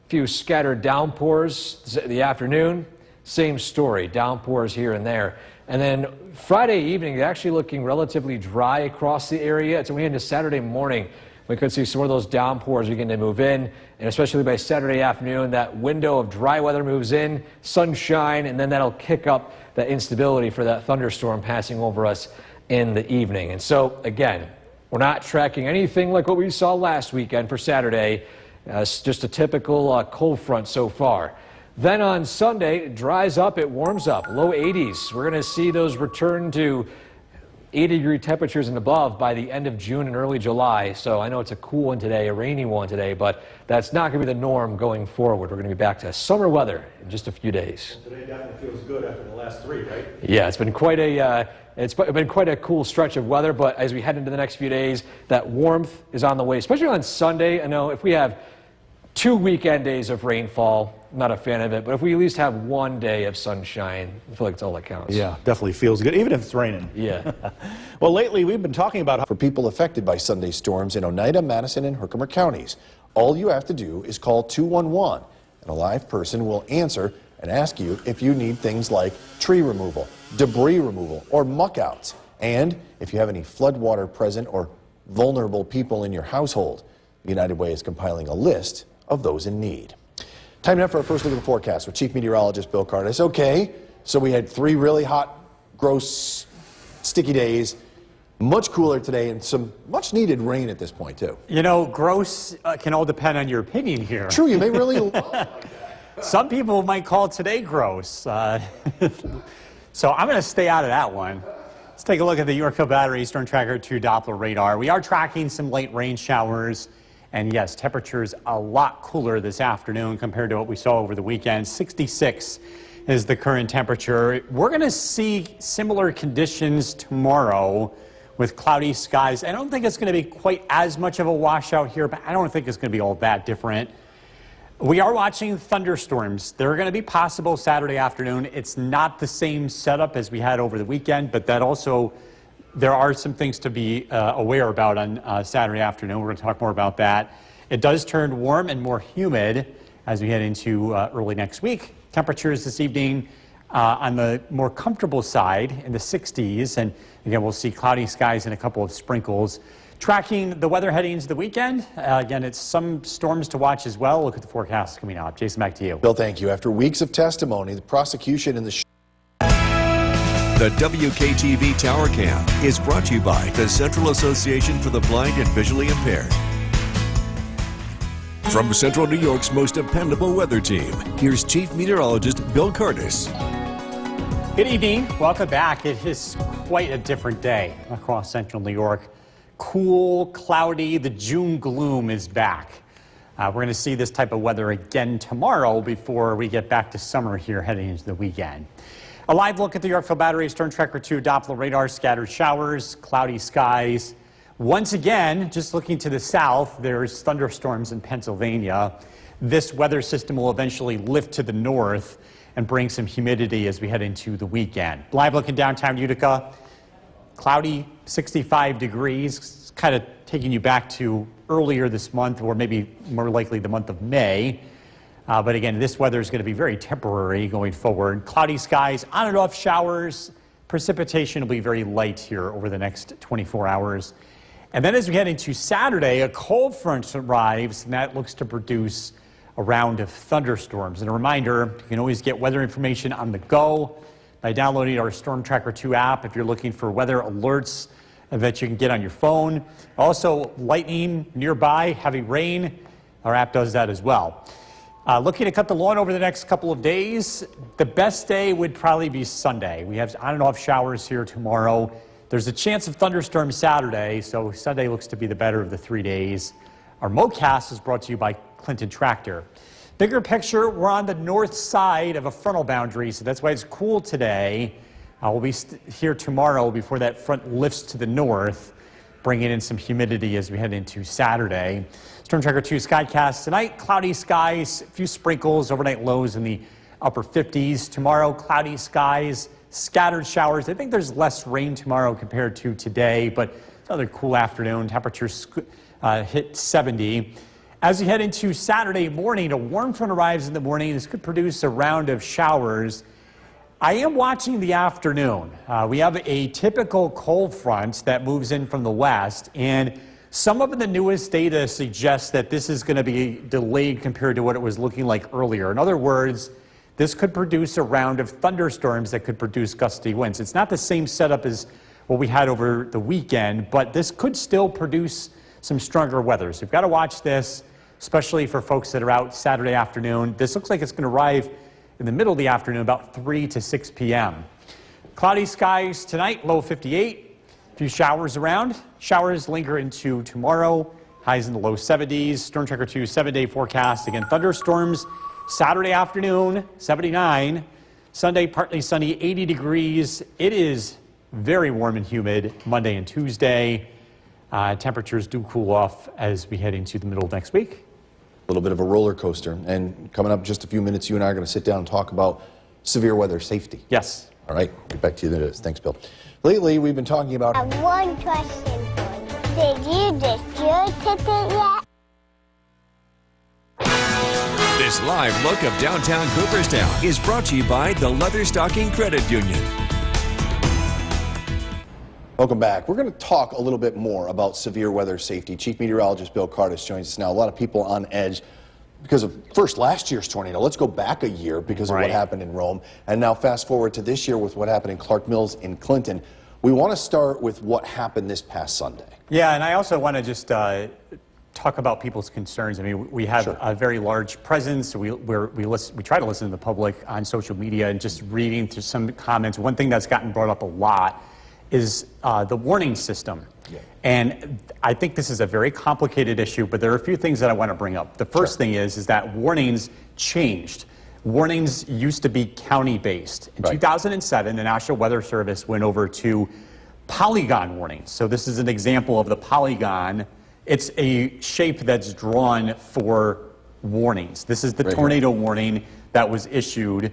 a few scattered downpours the afternoon, same story, downpours here and there. And then Friday evening, actually looking relatively dry across the area. So we into Saturday morning, we could see some of those downpours begin to move in, and especially by Saturday afternoon, that window of dry weather moves in, sunshine, and then that'll kick up that instability for that thunderstorm passing over us in the evening. And so, again, we're not tracking anything like what we saw last weekend for Saturday. It's just a typical cold front so far. Then on Sunday, it dries up, it warms up, low 80s. We're going to see those return to 80-degree temperatures and above by the end of June and early July. So I know it's a cool one today, a rainy one today, but that's not going to be the norm going forward. We're going to be back to summer weather in just a few days. Well, today definitely feels good after the last 3, right? Yeah, it's been quite a cool stretch of weather, but as we head into the next few days, that warmth is on the way, especially on Sunday. I know if we have 2 weekend days of rainfall, I'm not a fan of it, but if we at least have 1 day of sunshine, I feel like it's all that counts. Yeah, definitely feels good, even if it's raining. Yeah. Well, lately we've been talking about how For people affected by Sunday storms in Oneida, Madison, and Herkimer counties, all you have to do is call 211, and a live person will answer and ask you if you need things like tree removal, debris removal, or muck outs, and if you have any floodwater present or vulnerable people in your household. United Way is compiling a list of those in need. Time now for our first look at the forecast with Chief Meteorologist Bill Cardis. Okay, so we had 3 really hot, gross, sticky days, much cooler today, and some much needed rain at this point, too. You know, gross can all depend on your opinion here. True, you may really Some people might call today gross. So I'm going to stay out of that one. Let's take a look at the Yorkville Battery Storm Tracker 2 Doppler radar. We are tracking some late rain showers. And yes, temperatures a lot cooler this afternoon compared to what we saw over the weekend. 66 is the current temperature. We're going to see similar conditions tomorrow with cloudy skies. I don't think it's going to be quite as much of a washout here, but I don't think it's going to be all that different. We are watching thunderstorms. They're going to be possible Saturday afternoon. It's not the same setup as we had over the weekend, but that also there are some things to be aware about on Saturday afternoon. We're going to talk more about that. It does turn warm and more humid as we head into early next week. Temperatures this evening on the more comfortable side in the 60s. And again, we'll see cloudy skies and a couple of sprinkles. Tracking the weather heading into the weekend. Again, it's some storms to watch as well. Look at the forecast coming up. Jason, back to you. Bill, thank you. After weeks of testimony, the prosecution in the The WKTV Tower Cam is brought to you by the Central Association for the Blind and Visually Impaired. From Central New York's most dependable weather team, here's Chief Meteorologist Bill Cardis. Good evening. Welcome back. It is quite a different day across Central New York. Cool, cloudy, the June gloom is back. We're going to see this type of weather again tomorrow before we get back to summer here heading into the weekend. A live look at the Yorkville Battery Storm Tracker 2 Doppler radar, scattered showers, cloudy skies. Once again, just looking to the south, there's thunderstorms in Pennsylvania. This weather system will eventually lift to the north and bring some humidity as we head into the weekend. Live look in downtown Utica, cloudy, 65 degrees, kind of taking you back to earlier this month, or maybe more likely the month of May. But again, this weather is going to be very temporary going forward. Cloudy skies, on and off showers. Precipitation will be very light here over the next 24 hours. And then as we head into Saturday, a cold front arrives, and that looks to produce a round of thunderstorms. And a reminder, you can always get weather information on the go by downloading our Storm Tracker 2 app if you're looking for weather alerts that you can get on your phone. Also, lightning nearby, heavy rain, our app does that as well. Looking to cut the lawn over the next couple of days, the best day would probably be Sunday. We have on and off showers here tomorrow. There's a chance of thunderstorms Saturday, so Sunday looks to be the better of the 3 days. Our MoCast is brought to you by Clinton Tractor. Bigger picture, we're on the north side of a frontal boundary, so that's why it's cool today. We'll be here tomorrow before that front lifts to the north, bringing in some humidity as we head into Saturday. Storm Tracker 2 Skycast tonight, cloudy skies, a few sprinkles, overnight lows in the upper 50s. Tomorrow, cloudy skies, scattered showers. I think there's less rain tomorrow compared to today, but another cool afternoon. Temperatures hit 70. As you head into Saturday morning, a warm front arrives in the morning. This could produce a round of showers. I am watching the afternoon. We have a typical cold front that moves in from the west, and some of the newest data suggests that this is going to be delayed compared to what it was looking like earlier. In other words, this could produce a round of thunderstorms that could produce gusty winds. It's not the same setup as what we had over the weekend, but this could still produce some stronger weather. So you've got to watch this, especially for folks that are out Saturday afternoon. This looks like it's going to arrive in the middle of the afternoon, about 3 to 6 p.m. Cloudy skies tonight, low 58. A few showers around. Showers linger into tomorrow. Highs in the low 70s. Storm Tracker 2 7-day forecast. Again, thunderstorms Saturday afternoon, 79. Sunday, partly sunny, 80 degrees. It is very warm and humid Monday and Tuesday. Temperatures do cool off as we head into the middle of next week. A little bit of a roller coaster. And coming up in just a few minutes, you and I are going to sit down and talk about severe weather safety. Yes. All right, get back to you. Thanks, Bill. Lately, we've been talking about... I have one question for you. Did you distribute it yet? This live look of downtown Cooperstown is brought to you by the Leatherstocking Credit Union. Welcome back. We're going to talk a little bit more about severe weather safety. Chief Meteorologist Bill Cardis joins us now. A lot of people on edge because of first last year's tornado. Let's go back a year because of what happened in Rome. And now fast forward to this year with what happened in Clark Mills in Clinton. We want to start with what happened this past Sunday. Yeah, and I also want to just talk about people's concerns. I mean, we have a very large presence. We try to listen to the public on social media, and just reading through some comments. One thing that's gotten brought up a lot is the warning system. Yeah. And I think this is a very complicated issue, but there are a few things that I want to bring up. The first thing is that warnings changed. Warnings used to be county-based. In 2007, the National Weather Service went over to polygon warnings. So this is an example of the polygon. It's a shape that's drawn for warnings. This is the tornado warning that was issued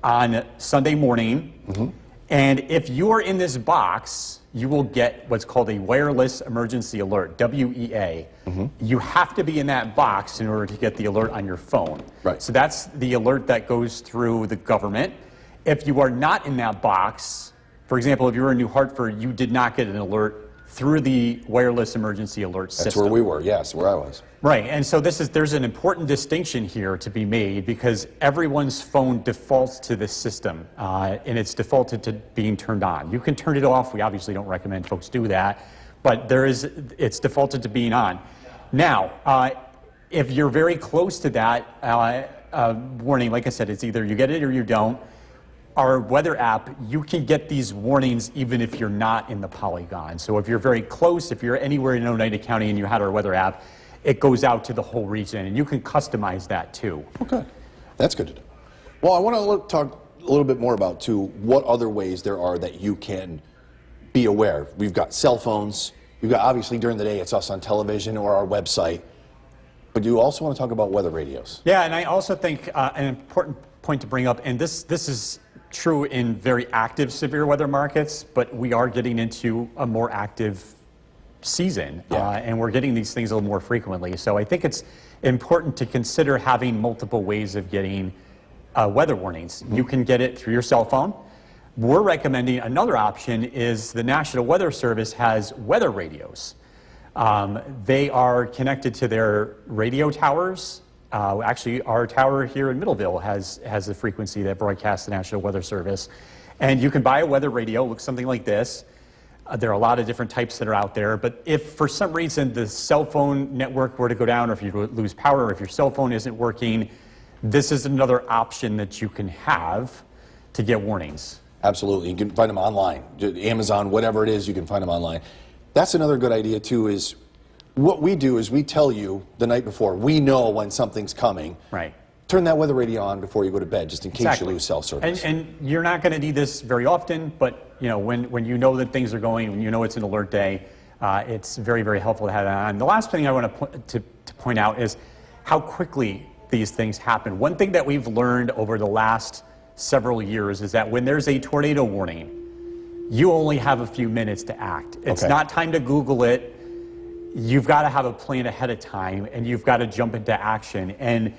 on Sunday morning. Mm-hmm. And if you are in this box, you will get what's called a wireless emergency alert, WEA. Mm-hmm. You have to be in that box in order to get the alert on your phone. Right. So that's the alert that goes through the government. If you are not in that box, for example, if you were in New Hartford, you did not get an alert through the wireless emergency alert system. That's where we were, yes, where I was. Right, and so there's an important distinction here to be made because everyone's phone defaults to this system, and it's defaulted to being turned on. You can turn it off. We obviously don't recommend folks do that, but it's defaulted to being on. Now, if you're very close to that warning, like I said, it's either you get it or you don't. Our weather app, you can get these warnings even if you're not in the polygon. So if you're very close, if you're anywhere in Oneida County and you had our weather app, it goes out to the whole region, and you can customize that too. Okay, that's good to know. Well, I want to talk a little bit more about too what other ways there are that you can be aware. We've got cell phones. We've got, obviously during the day, it's us on television or our website. But you also want to talk about weather radios. Yeah, and I also think an important point to bring up, and this is true in very active severe weather markets, but we are getting into a more active season, and we're getting these things a little more frequently. So I think it's important to consider having multiple ways of getting weather warnings. Mm-hmm. You can get it through your cell phone. We're recommending another option is the National Weather Service has weather radios. They are connected to their radio towers. Actually, our tower here in Middleville has a frequency that broadcasts the National Weather Service. And you can buy a weather radio, looks something like this. There are a lot of different types that are out there, but if for some reason the cell phone network were to go down, or if you lose power, or if your cell phone isn't working, this is another option that you can have to get warnings. Absolutely. You can find them online. Amazon, whatever it is, you can find them online. That's another good idea, too, is what we do is we tell you the night before. We know when something's coming. Right. Turn that weather radio on before you go to bed, just in case you lose cell service. And you're not going to need this very often, but you know when you know that things are going, when you know it's an alert day, it's very, very helpful to have that on. The last thing I want to point out is how quickly these things happen. One thing that we've learned over the last several years is that when there's a tornado warning, you only have a few minutes to act. It's not time to Google it. you've got to have a plan ahead of time, and you've got to jump into action. And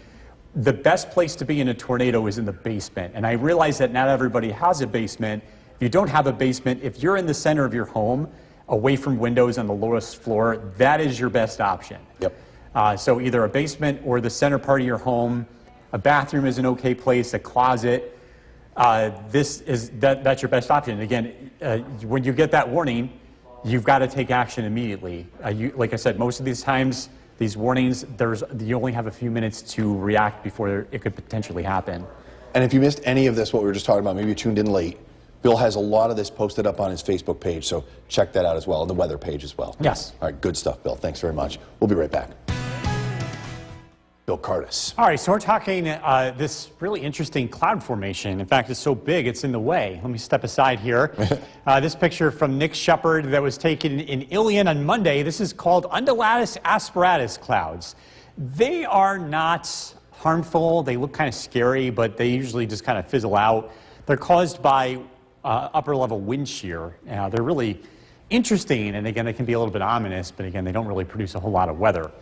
the best place to be in a tornado is in the basement. And I realize that not everybody has a basement. If you don't have a basement, if you're in the center of your home, away from windows on the lowest floor, that is your best option. Yep. So either a basement or the center part of your home. A bathroom is an okay place, a closet. That's your best option. Again, when you get that warning, you've got to take action immediately. Like I said, most of these times, these warnings, you only have a few minutes to react before it could potentially happen. And if you missed any of this, what we were just talking about, maybe you tuned in late, Bill has a lot of this posted up on his Facebook page, so check that out as well, and the weather page as well. Yes. All right, good stuff, Bill. Thanks very much. We'll be right back. Bill Curtis. All right, so we're talking this really interesting cloud formation. In fact, it's so big, it's in the way. Let me step aside here. This picture from Nick Shepard that was taken in Ilion on Monday. This is called undulatus asperatus clouds. They are not harmful. They look kind of scary, but they usually just kind of fizzle out. They're caused by upper level wind shear. They're really interesting, and again, they can be a little bit ominous, but again, they don't really produce a whole lot of weather.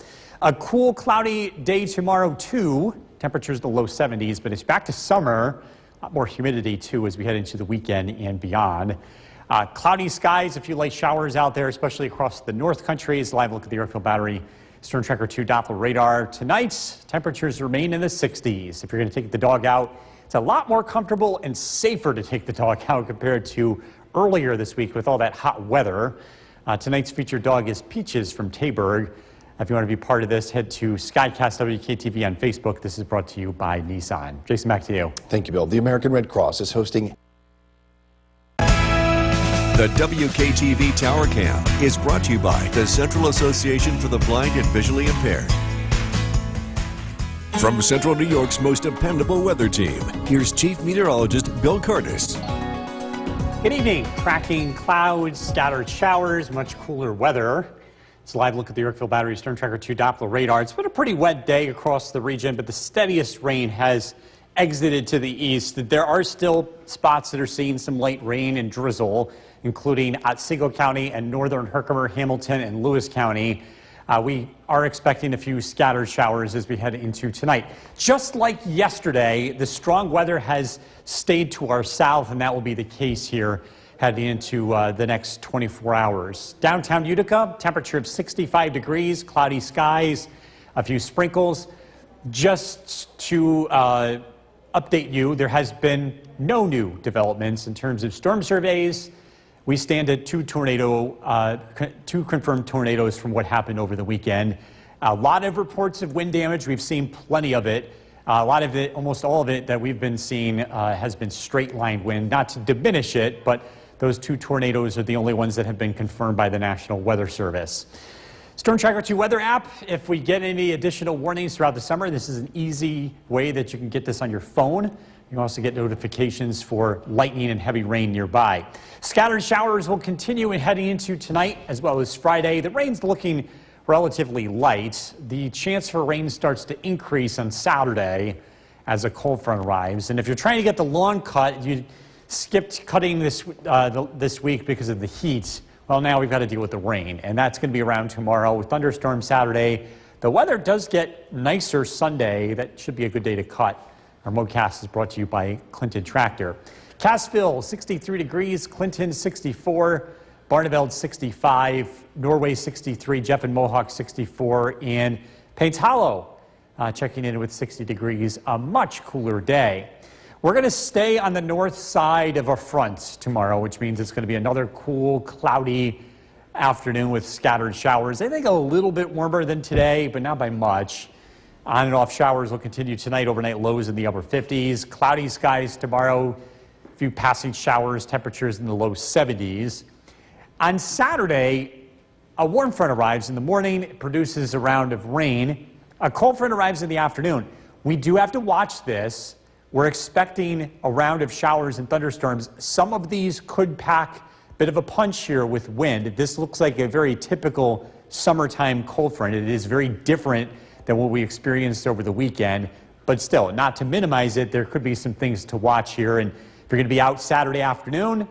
A cool, cloudy day tomorrow, too. Temperatures in the low 70s, but it's back to summer. A lot more humidity, too, as we head into the weekend and beyond. Cloudy skies, a few light showers out there, especially across the North Country. It's a live look at the Airfield Battery Storm Tracker 2 Doppler radar. Tonight, temperatures remain in the 60s. If you're going to take the dog out, it's a lot more comfortable and safer to take the dog out compared to earlier this week with all that hot weather. Tonight's featured dog is Peaches from Taberg. If you want to be part of this, head to Skycast WKTV on Facebook. This is brought to you by Nissan. Jason, back to you. Thank you, Bill. The American Red Cross is hosting... The WKTV Tower Cam is brought to you by the Central Association for the Blind and Visually Impaired. From Central New York's most dependable weather team, here's Chief Meteorologist Bill Curtis. Good evening. Tracking clouds, scattered showers, much cooler weather. It's a live look at the Airfield Battery Storm Tracker 2 Doppler radar. It's been a pretty wet day across the region, but the steadiest rain has exited to the east. There are still spots that are seeing some light rain and drizzle, including Otsego County and northern Herkimer, Hamilton, and Lewis County. We are expecting a few scattered showers as we head into tonight. Just like yesterday, the strong weather has stayed to our south, and that will be the case here heading into the next 24 hours. Downtown Utica, temperature of 65 degrees, cloudy skies, a few sprinkles. Just to update you, there has been no new developments in terms of storm surveys. We stand at two confirmed tornadoes from what happened over the weekend. A lot of reports of wind damage. We've seen plenty of it. A lot of it, almost all of it that we've been seeing has been straight line wind. Not to diminish it, but those two tornadoes are the only ones that have been confirmed by the National Weather Service. Storm Tracker 2 weather app. If we get any additional warnings throughout the summer, this is an easy way that you can get this on your phone. You can also get notifications for lightning and heavy rain nearby. Scattered showers will continue heading into tonight as well as Friday. The rain's looking relatively light. The chance for rain starts to increase on Saturday as a cold front arrives. And if you're trying to get the lawn cut, you skipped cutting this week because of the heat. Well, now we've got to deal with the rain, and that's going to be around tomorrow with thunderstorms Saturday. The weather does get nicer Sunday. That should be a good day to cut. Our MoCast is brought to you by Clinton Tractor. Cassville, 63 degrees, Clinton, 64, Barneveld, 65, Norway, 63, Jeff and Mohawk, 64, and Paynes Hollow checking in with 60 degrees, a much cooler day. We're going to stay on the north side of a front tomorrow, which means it's going to be another cool, cloudy afternoon with scattered showers. I think a little bit warmer than today, but not by much. On and off showers will continue tonight, overnight lows in the upper 50s. Cloudy skies tomorrow, a few passing showers, temperatures in the low 70s. On Saturday, a warm front arrives in the morning, it produces a round of rain. A cold front arrives in the afternoon. We do have to watch this. We're expecting a round of showers and thunderstorms. Some of these could pack a bit of a punch here with wind. This looks like a very typical summertime cold front. It is very different than what we experienced over the weekend, but still, not to minimize it, there could be some things to watch here. And if you're going to be out Saturday afternoon,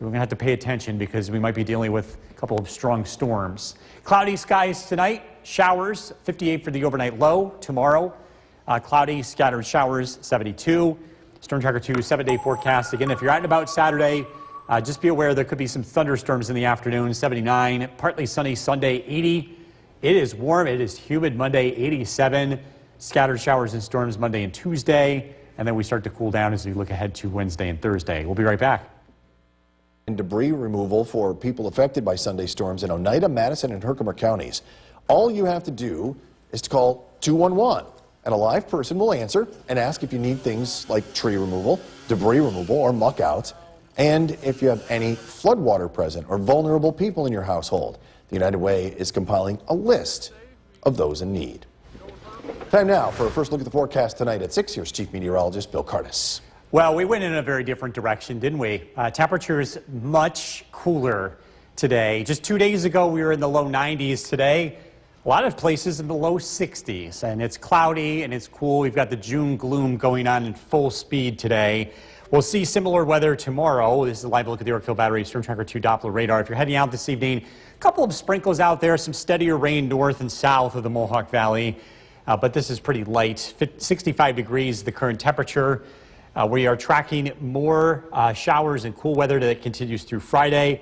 we're going to have to pay attention because we might be dealing with a couple of strong storms. Cloudy skies tonight, showers, 58 for the overnight low. Tomorrow, cloudy, scattered showers, 72. Storm Tracker 2 7-day forecast. Again, if you're out and about Saturday, just be aware there could be some thunderstorms in the afternoon, 79. Partly sunny Sunday, 80. It is warm, it is humid Monday, 87. Scattered showers and storms Monday and Tuesday. And then we start to cool down as we look ahead to Wednesday and Thursday. We'll be right back. And debris removal for people affected by Sunday storms in Oneida, Madison, and Herkimer counties. All you have to do is to call 211. And a live person will answer and ask if you need things like tree removal, debris removal, or muck outs, and if you have any floodwater present or vulnerable people in your household. The United Way is compiling a list of those in need. Time now for a first look at the forecast tonight at 6. Here's Chief Meteorologist Bill Cardis. Well, we went in a very different direction, didn't we? Temperatures much cooler today. Just 2 days ago, we were in the low 90s. Today, a lot of places in the low 60s, and it's cloudy and it's cool. We've got the June gloom going on in full speed today. We'll see similar weather tomorrow. This is a live look at the Yorkville Battery Storm Tracker 2 Doppler radar. If you're heading out this evening, a couple of sprinkles out there, some steadier rain north and south of the Mohawk Valley, but this is pretty light. 65 degrees, the current temperature. We are tracking more showers and cool weather that continues through Friday.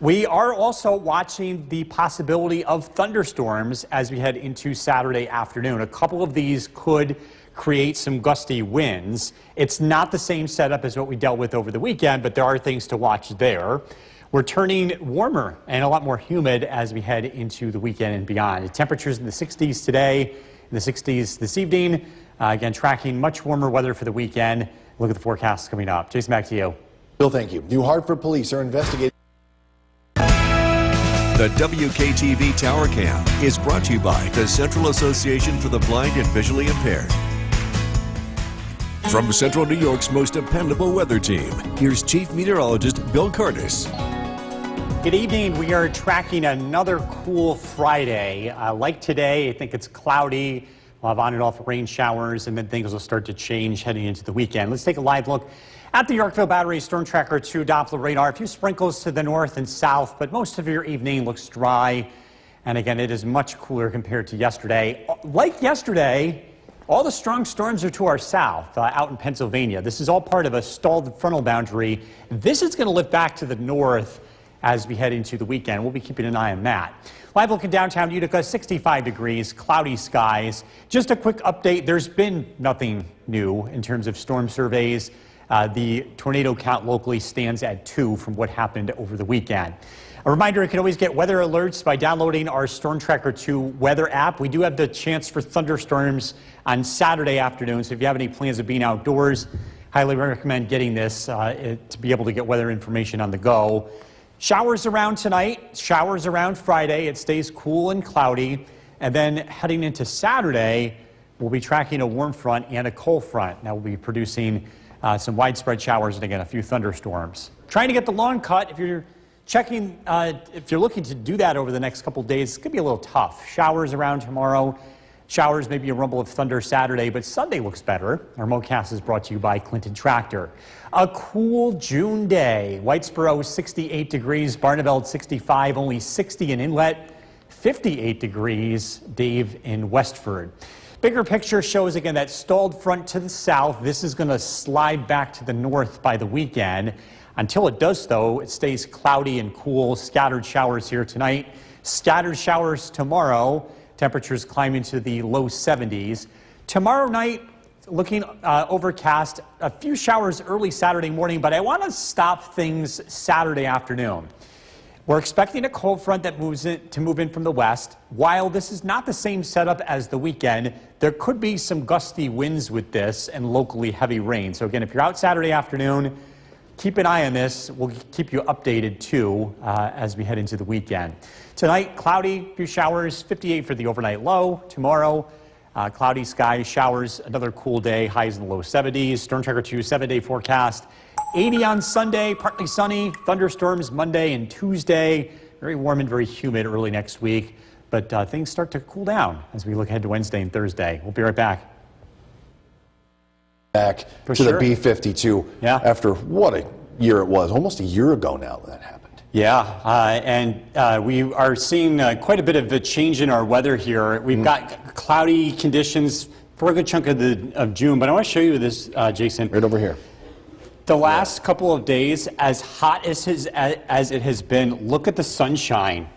We are also watching the possibility of thunderstorms as we head into Saturday afternoon. A couple of these could create some gusty winds. It's not the same setup as what we dealt with over the weekend, but there are things to watch there. We're turning warmer and a lot more humid as we head into the weekend and beyond. The temperatures in the 60s today, in the 60s this evening. Again, tracking much warmer weather for the weekend. Look at the forecast coming up. Jason, back to you. Bill, thank you. New Hartford police are investigating. The WKTV Tower Cam is brought to you by the Central Association for the Blind and Visually Impaired. From Central New York's most dependable weather team, here's Chief Meteorologist Bill Cardis. Good evening. We are tracking another cool Friday. Like today, I think it's cloudy. We'll have on and off rain showers, and then things will start to change heading into the weekend. Let's take a live look at the Yorkville Battery Storm Tracker 2 Doppler radar. A few sprinkles to the north and south, but most of your evening looks dry. And again, it is much cooler compared to yesterday. Like yesterday, all the strong storms are to our south, out in Pennsylvania. This is all part of a stalled frontal boundary. This is going to lift back to the north as we head into the weekend. We'll be keeping an eye on that. Live look in downtown Utica, 65 degrees, cloudy skies. Just a quick update, there's been nothing new in terms of storm surveys. The tornado count locally stands at 2 from what happened over the weekend. A reminder, you can always get weather alerts by downloading our Storm Tracker 2 weather app. We do have the chance for thunderstorms on Saturday afternoon, so if you have any plans of being outdoors, highly recommend getting this to be able to get weather information on the go. Showers around tonight, showers around Friday. It stays cool and cloudy. And then heading into Saturday, we'll be tracking a warm front and a cold front. Now we'll be producing some widespread showers and again, a few thunderstorms. Trying to get the lawn cut. If you're checking, if you're looking to do that over the next couple days, it's going to be a little tough. Showers around tomorrow. Showers, maybe a rumble of thunder Saturday, but Sunday looks better. Our MoCast is brought to you by Clinton Tractor. A cool June day. Whitesboro 68 degrees, Barneveld 65, only 60 in Inlet, 58 degrees, Dave in Westford. Bigger picture shows again that stalled front to the south. This is going to slide back to the north by the weekend. Until it does, though, it stays cloudy and cool. Scattered showers here tonight. Scattered showers tomorrow. Temperatures climb into the low 70s. Tomorrow night, looking overcast. A few showers early Saturday morning, but I want to stop things Saturday afternoon. We're expecting a cold front that moves in to move in from the west. While this is not the same setup as the weekend, there could be some gusty winds with this and locally heavy rain. So again, if you're out Saturday afternoon, keep an eye on this. We'll keep you updated too as we head into the weekend. Tonight, cloudy, few showers, 58 for the overnight low. Tomorrow, cloudy skies, showers, another cool day, highs in the low 70s. Storm Tracker 2 7-day forecast. 80 on Sunday, partly sunny, thunderstorms Monday and Tuesday. Very warm and very humid early next week, but things start to cool down as we look ahead to Wednesday and Thursday. We'll be right back. Back to the B-52 after what a year it was. Almost a year ago now that happened. Yeah, and we are seeing quite a bit of a change in our weather here. We've got cloudy conditions for a good chunk of June, but I want to show you this, Jason. Right over here. The last couple of days, as hot as it has been, look at the sunshine.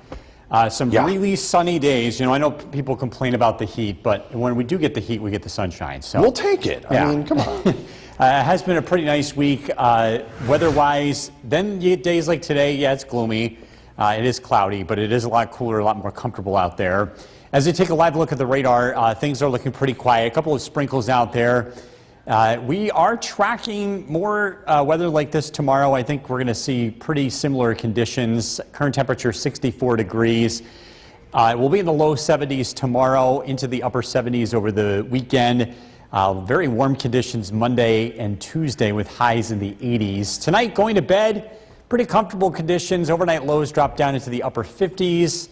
Some really sunny days. You know, I know people complain about the heat, but when we do get the heat, we get the sunshine. So we'll take it. I mean, come on. It has been a pretty nice week weather-wise. Then you get days like today, yeah, it's gloomy. It is cloudy, but it is a lot cooler, a lot more comfortable out there. As you take a live look at the radar, things are looking pretty quiet. A couple of sprinkles out there. We are tracking more weather like this tomorrow. I think we're going to see pretty similar conditions. Current temperature 64 degrees. We'll be in the low 70s tomorrow, into the upper 70s over the weekend. Very warm conditions Monday and Tuesday with highs in the 80s. Tonight, going to bed, pretty comfortable conditions. Overnight lows drop down into the upper 50s.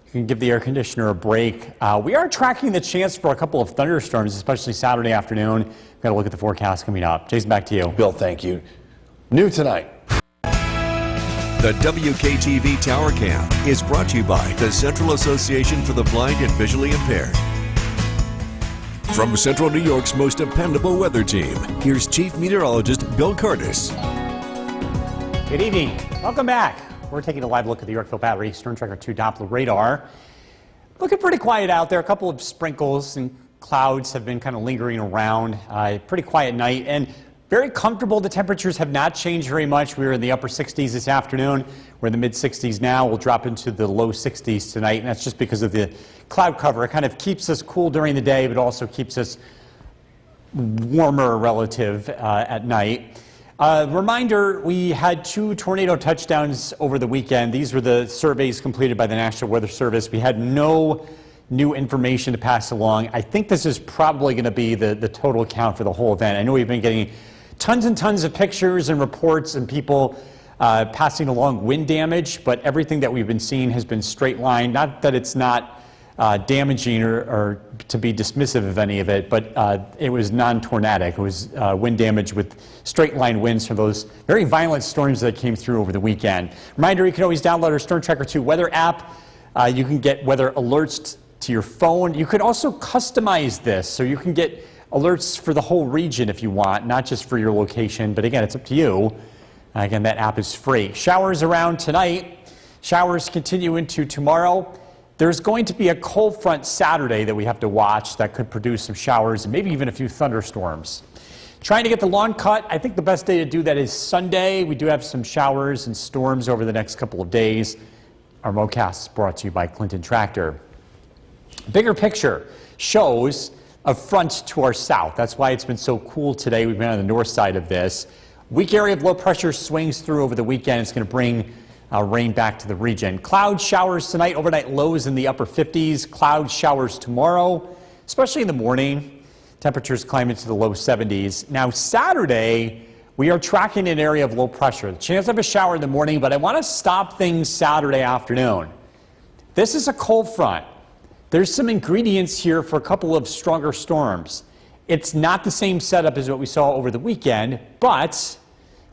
You can give the air conditioner a break. We are tracking the chance for a couple of thunderstorms, especially Saturday afternoon. We've got to look at the forecast coming up. Jason, back to you. Bill, thank you. New tonight. The WKTV Tower Cam is brought to you by the Central Association for the Blind and Visually Impaired. From Central New York's most dependable weather team, here's Chief Meteorologist Bill Curtis. Good evening. Welcome back. We're taking a live look at the Yorkville Battery Stern Tracker 2 Doppler radar. Looking pretty quiet out there. A couple of sprinkles and clouds have been kind of lingering around. Pretty quiet night and very comfortable. The temperatures have not changed very much. We were in the upper 60s this afternoon. We're in the mid 60s now. We'll drop into the low 60s tonight, and that's just because of the cloud cover. It kind of keeps us cool during the day, but also keeps us warmer relative at night. Reminder, we had 2 tornado touchdowns over the weekend. These were the surveys completed by the National Weather Service. We had no new information to pass along. I think this is probably going to be the total count for the whole event. I know we've been getting tons and tons of pictures and reports and people passing along wind damage, but everything that we've been seeing has been straight line. Not that it's not damaging or to be dismissive of any of it, but it was non-tornadic. It was wind damage with straight line winds from those very violent storms that came through over the weekend. Reminder, you can always download our Stern Tracker 2 weather app. You can get weather alerts to your phone. You could also customize this, so you can get alerts for the whole region if you want, not just for your location, but again, it's up to you. Again, that app is free. Showers around tonight. Showers continue into tomorrow. There's going to be a cold front Saturday that we have to watch that could produce some showers and maybe even a few thunderstorms. Trying to get the lawn cut, I think the best day to do that is Sunday. We do have some showers and storms over the next couple of days. Our MoCast is brought to you by Clinton Tractor. Bigger picture shows a front to our south. That's why it's been so cool today. We've been on the north side of this. Weak area of low pressure swings through over the weekend. It's going to bring rain back to the region. Cloud showers tonight, overnight lows in the upper 50s. Cloud showers tomorrow, especially in the morning. Temperatures climb into the low 70s. Now Saturday, we are tracking an area of low pressure. The chance of a shower in the morning, but I want to stop things Saturday afternoon. This is a cold front. There's some ingredients here for a couple of stronger storms. It's not the same setup as what we saw over the weekend, but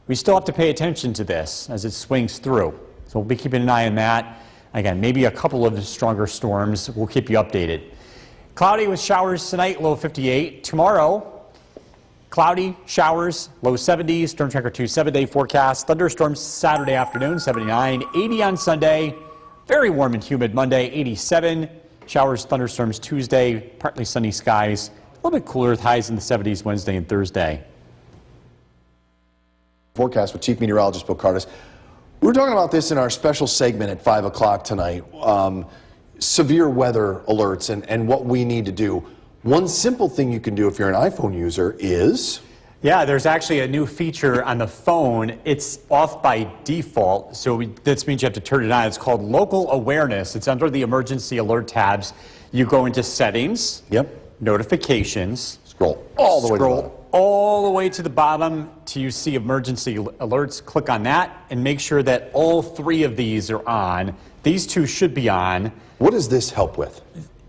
we still have to pay attention to this as it swings through. So we'll be keeping an eye on that. Again, maybe a couple of stronger storms. We'll keep you updated. Cloudy with showers tonight, low 58. Tomorrow, cloudy, showers, low 70s. Stern Tracker 2 7-day forecast. Thunderstorms Saturday afternoon, 79. 80 on Sunday. Very warm and humid Monday, 87. Showers, thunderstorms Tuesday. Partly sunny skies. A little bit cooler with highs in the 70s Wednesday and Thursday. Forecast with Chief Meteorologist Bill Curtis. We were talking about this in our special segment at 5 o'clock tonight. Severe weather alerts and what we need to do. One simple thing you can do if you're an iPhone user is... Yeah, there's actually a new feature on the phone. It's off by default, so this means you have to turn it on. It's called Local Awareness. It's under the Emergency Alert tabs. You go into Settings, Notifications. Scroll all the way to the bottom. All the way to the bottom till you see Emergency Alerts. Click on that and make sure that all 3 of these are on. These 2 should be on. What does this help with?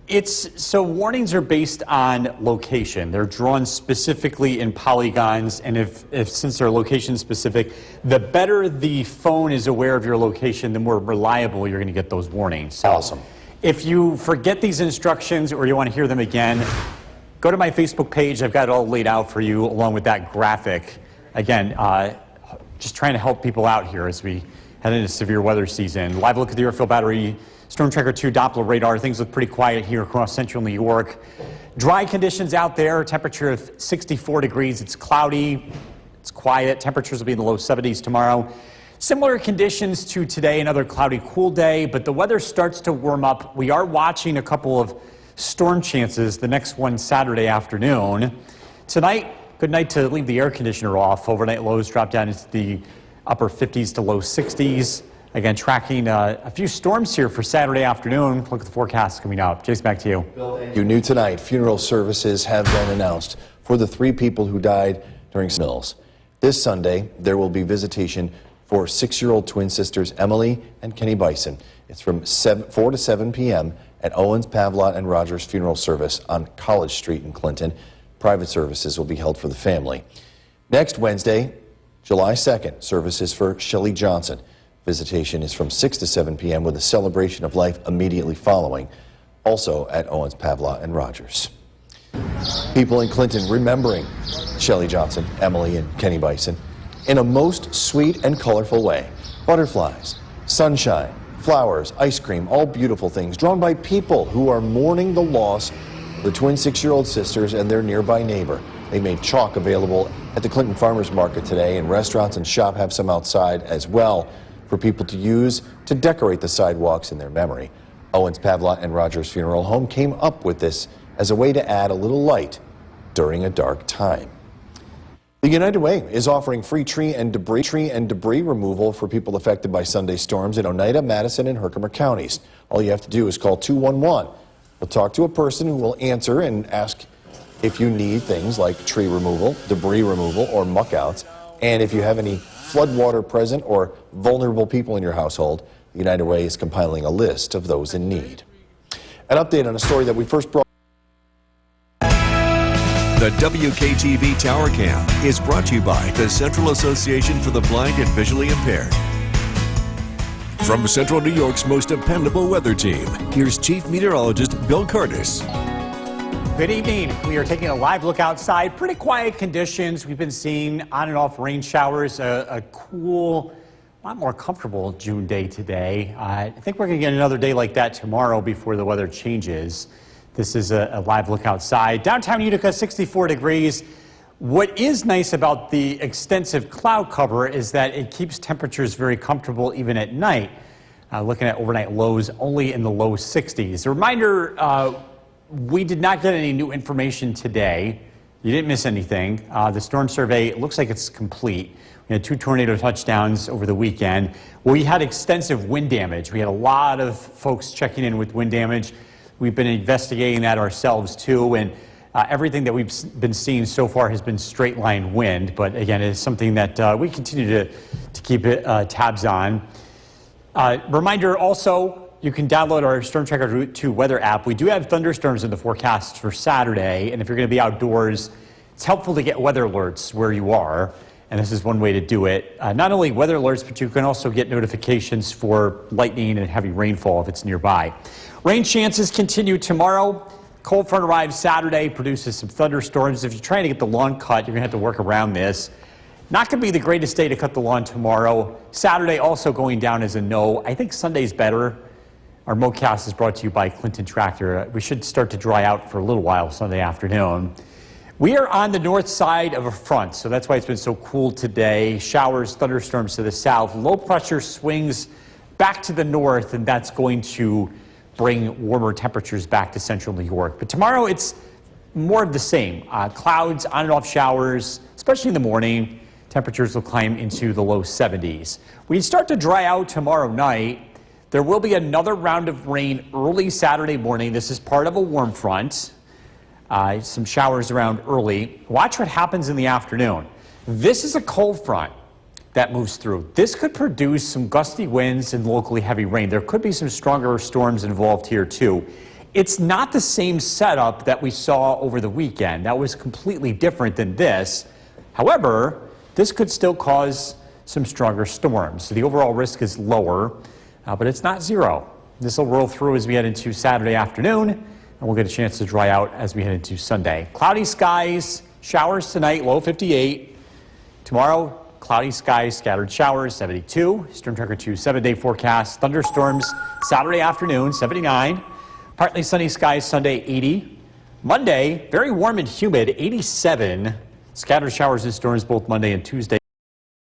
So warnings are based on location. They're drawn specifically in polygons, and if since they're location specific, the better the phone is aware of your location, the more reliable you're going to get those warnings. So awesome. If you forget these instructions or you want to hear them again, go to my Facebook page. I've got it all laid out for you along with that graphic. Again, just trying to help people out here as we head into severe weather season. Live look at the Airfield Battery Storm Tracker 2 Doppler radar. Things look pretty quiet here across central New York. Dry conditions out there, temperature of 64 degrees. It's cloudy, it's quiet. Temperatures will be in the low 70s tomorrow. Similar conditions to today, another cloudy, cool day, but the weather starts to warm up. We are watching a couple of storm chances, the next one Saturday afternoon. Tonight, good night to leave the air conditioner off. Overnight lows drop down into the upper 50s to low 60s. Again, tracking a few storms here for Saturday afternoon. Look at the forecast coming up. Jason, back to you. You knew tonight, funeral services have been announced for the 3 people who died during Mills. This Sunday, there will be visitation for 6-year-old twin sisters Emily and Kenny Bison. It's from 4 to 7 p.m. at Owens, Pavlot, and Rogers Funeral Service on College Street in Clinton. Private services will be held for the family. Next Wednesday, July 2nd, services for Shelley Johnson. Visitation is from 6 to 7 p.m. with a celebration of life immediately following, also at Owens, Pavlot, and Rogers. People in Clinton remembering Shelley Johnson, Emily, and Kenny Bison in a most sweet and colorful way. Butterflies, sunshine, flowers, ice cream, all beautiful things drawn by people who are mourning the loss of the twin 6-year-old sisters and their nearby neighbor. They made chalk available at the Clinton Farmers Market today, and restaurants and shop have some outside as well for people to use to decorate the sidewalks in their memory. Owens, Pavlot, and Rogers Funeral Home came up with this as a way to add a little light during a dark time. The United Way is offering free tree and debris removal for people affected by Sunday storms in Oneida, Madison, and Herkimer counties. All you have to do is call 211. We'll talk to a person who will answer and ask if you need things like tree removal, debris removal, or muck outs, and if you have any floodwater present or vulnerable people in your household. The United Way is compiling a list of those in need. An update on a story that we first brought. The WKTV Tower Cam is brought to you by the Central Association for the Blind and Visually Impaired. From Central New York's most dependable weather team, here's Chief Meteorologist Bill Curtis. Good evening. We are taking a live look outside. Pretty quiet conditions. We've been seeing on and off rain showers, a cool, a lot more comfortable June day today. I think we're going to get another day like that tomorrow before the weather changes. This is a live look outside. Downtown Utica, 64 degrees. What is nice about the extensive cloud cover is that it keeps temperatures very comfortable even at night. Looking at overnight lows only in the low 60s. A reminder, we did not get any new information today. You didn't miss anything. The storm survey looks like it's complete. We had 2 tornado touchdowns over the weekend. We had extensive wind damage. We had a lot of folks checking in with wind damage. We've been investigating that ourselves too, and everything that we've been seeing so far has been straight line wind. But again, it's something that we continue to keep tabs on. Reminder also, you can download our Storm Tracker 2 weather app. We do have thunderstorms in the forecast for Saturday, and if you're going to be outdoors, it's helpful to get weather alerts where you are, and this is one way to do it. Not only weather alerts, but you can also get notifications for lightning and heavy rainfall if it's nearby. Rain chances continue tomorrow. Cold front arrives Saturday, produces some thunderstorms. If you're trying to get the lawn cut, you're going to have to work around this. Not going to be the greatest day to cut the lawn tomorrow. Saturday also going down as a no. I think Sunday's better. Our MoCast is brought to you by Clinton Tractor. We should start to dry out for a little while Sunday afternoon. We are on the north side of a front, so that's why it's been so cool today. Showers, thunderstorms to the south. Low pressure swings back to the north, and that's going to bring warmer temperatures back to central New York. But tomorrow it's more of the same. Clouds, on and off showers, especially in the morning. Temperatures will climb into the low 70s. We start to dry out tomorrow night. There will be another round of rain early Saturday morning. This is part of a warm front. Some showers around early. Watch what happens in the afternoon. This is a cold front that moves through. This could produce some gusty winds and locally heavy rain. There could be some stronger storms involved here too. It's not the same setup that we saw over the weekend. That was completely different than this. However, this could still cause some stronger storms. So the overall risk is lower, but it's not zero. This will roll through as we head into Saturday afternoon, and we'll get a chance to dry out as we head into Sunday. Cloudy skies, showers tonight, low 58. Tomorrow, cloudy skies, scattered showers, 72. Storm Tracker 2 7-day forecast. Thunderstorms Saturday afternoon, 79. Partly sunny skies Sunday, 80. Monday, very warm and humid, 87. Scattered showers and storms both Monday and Tuesday.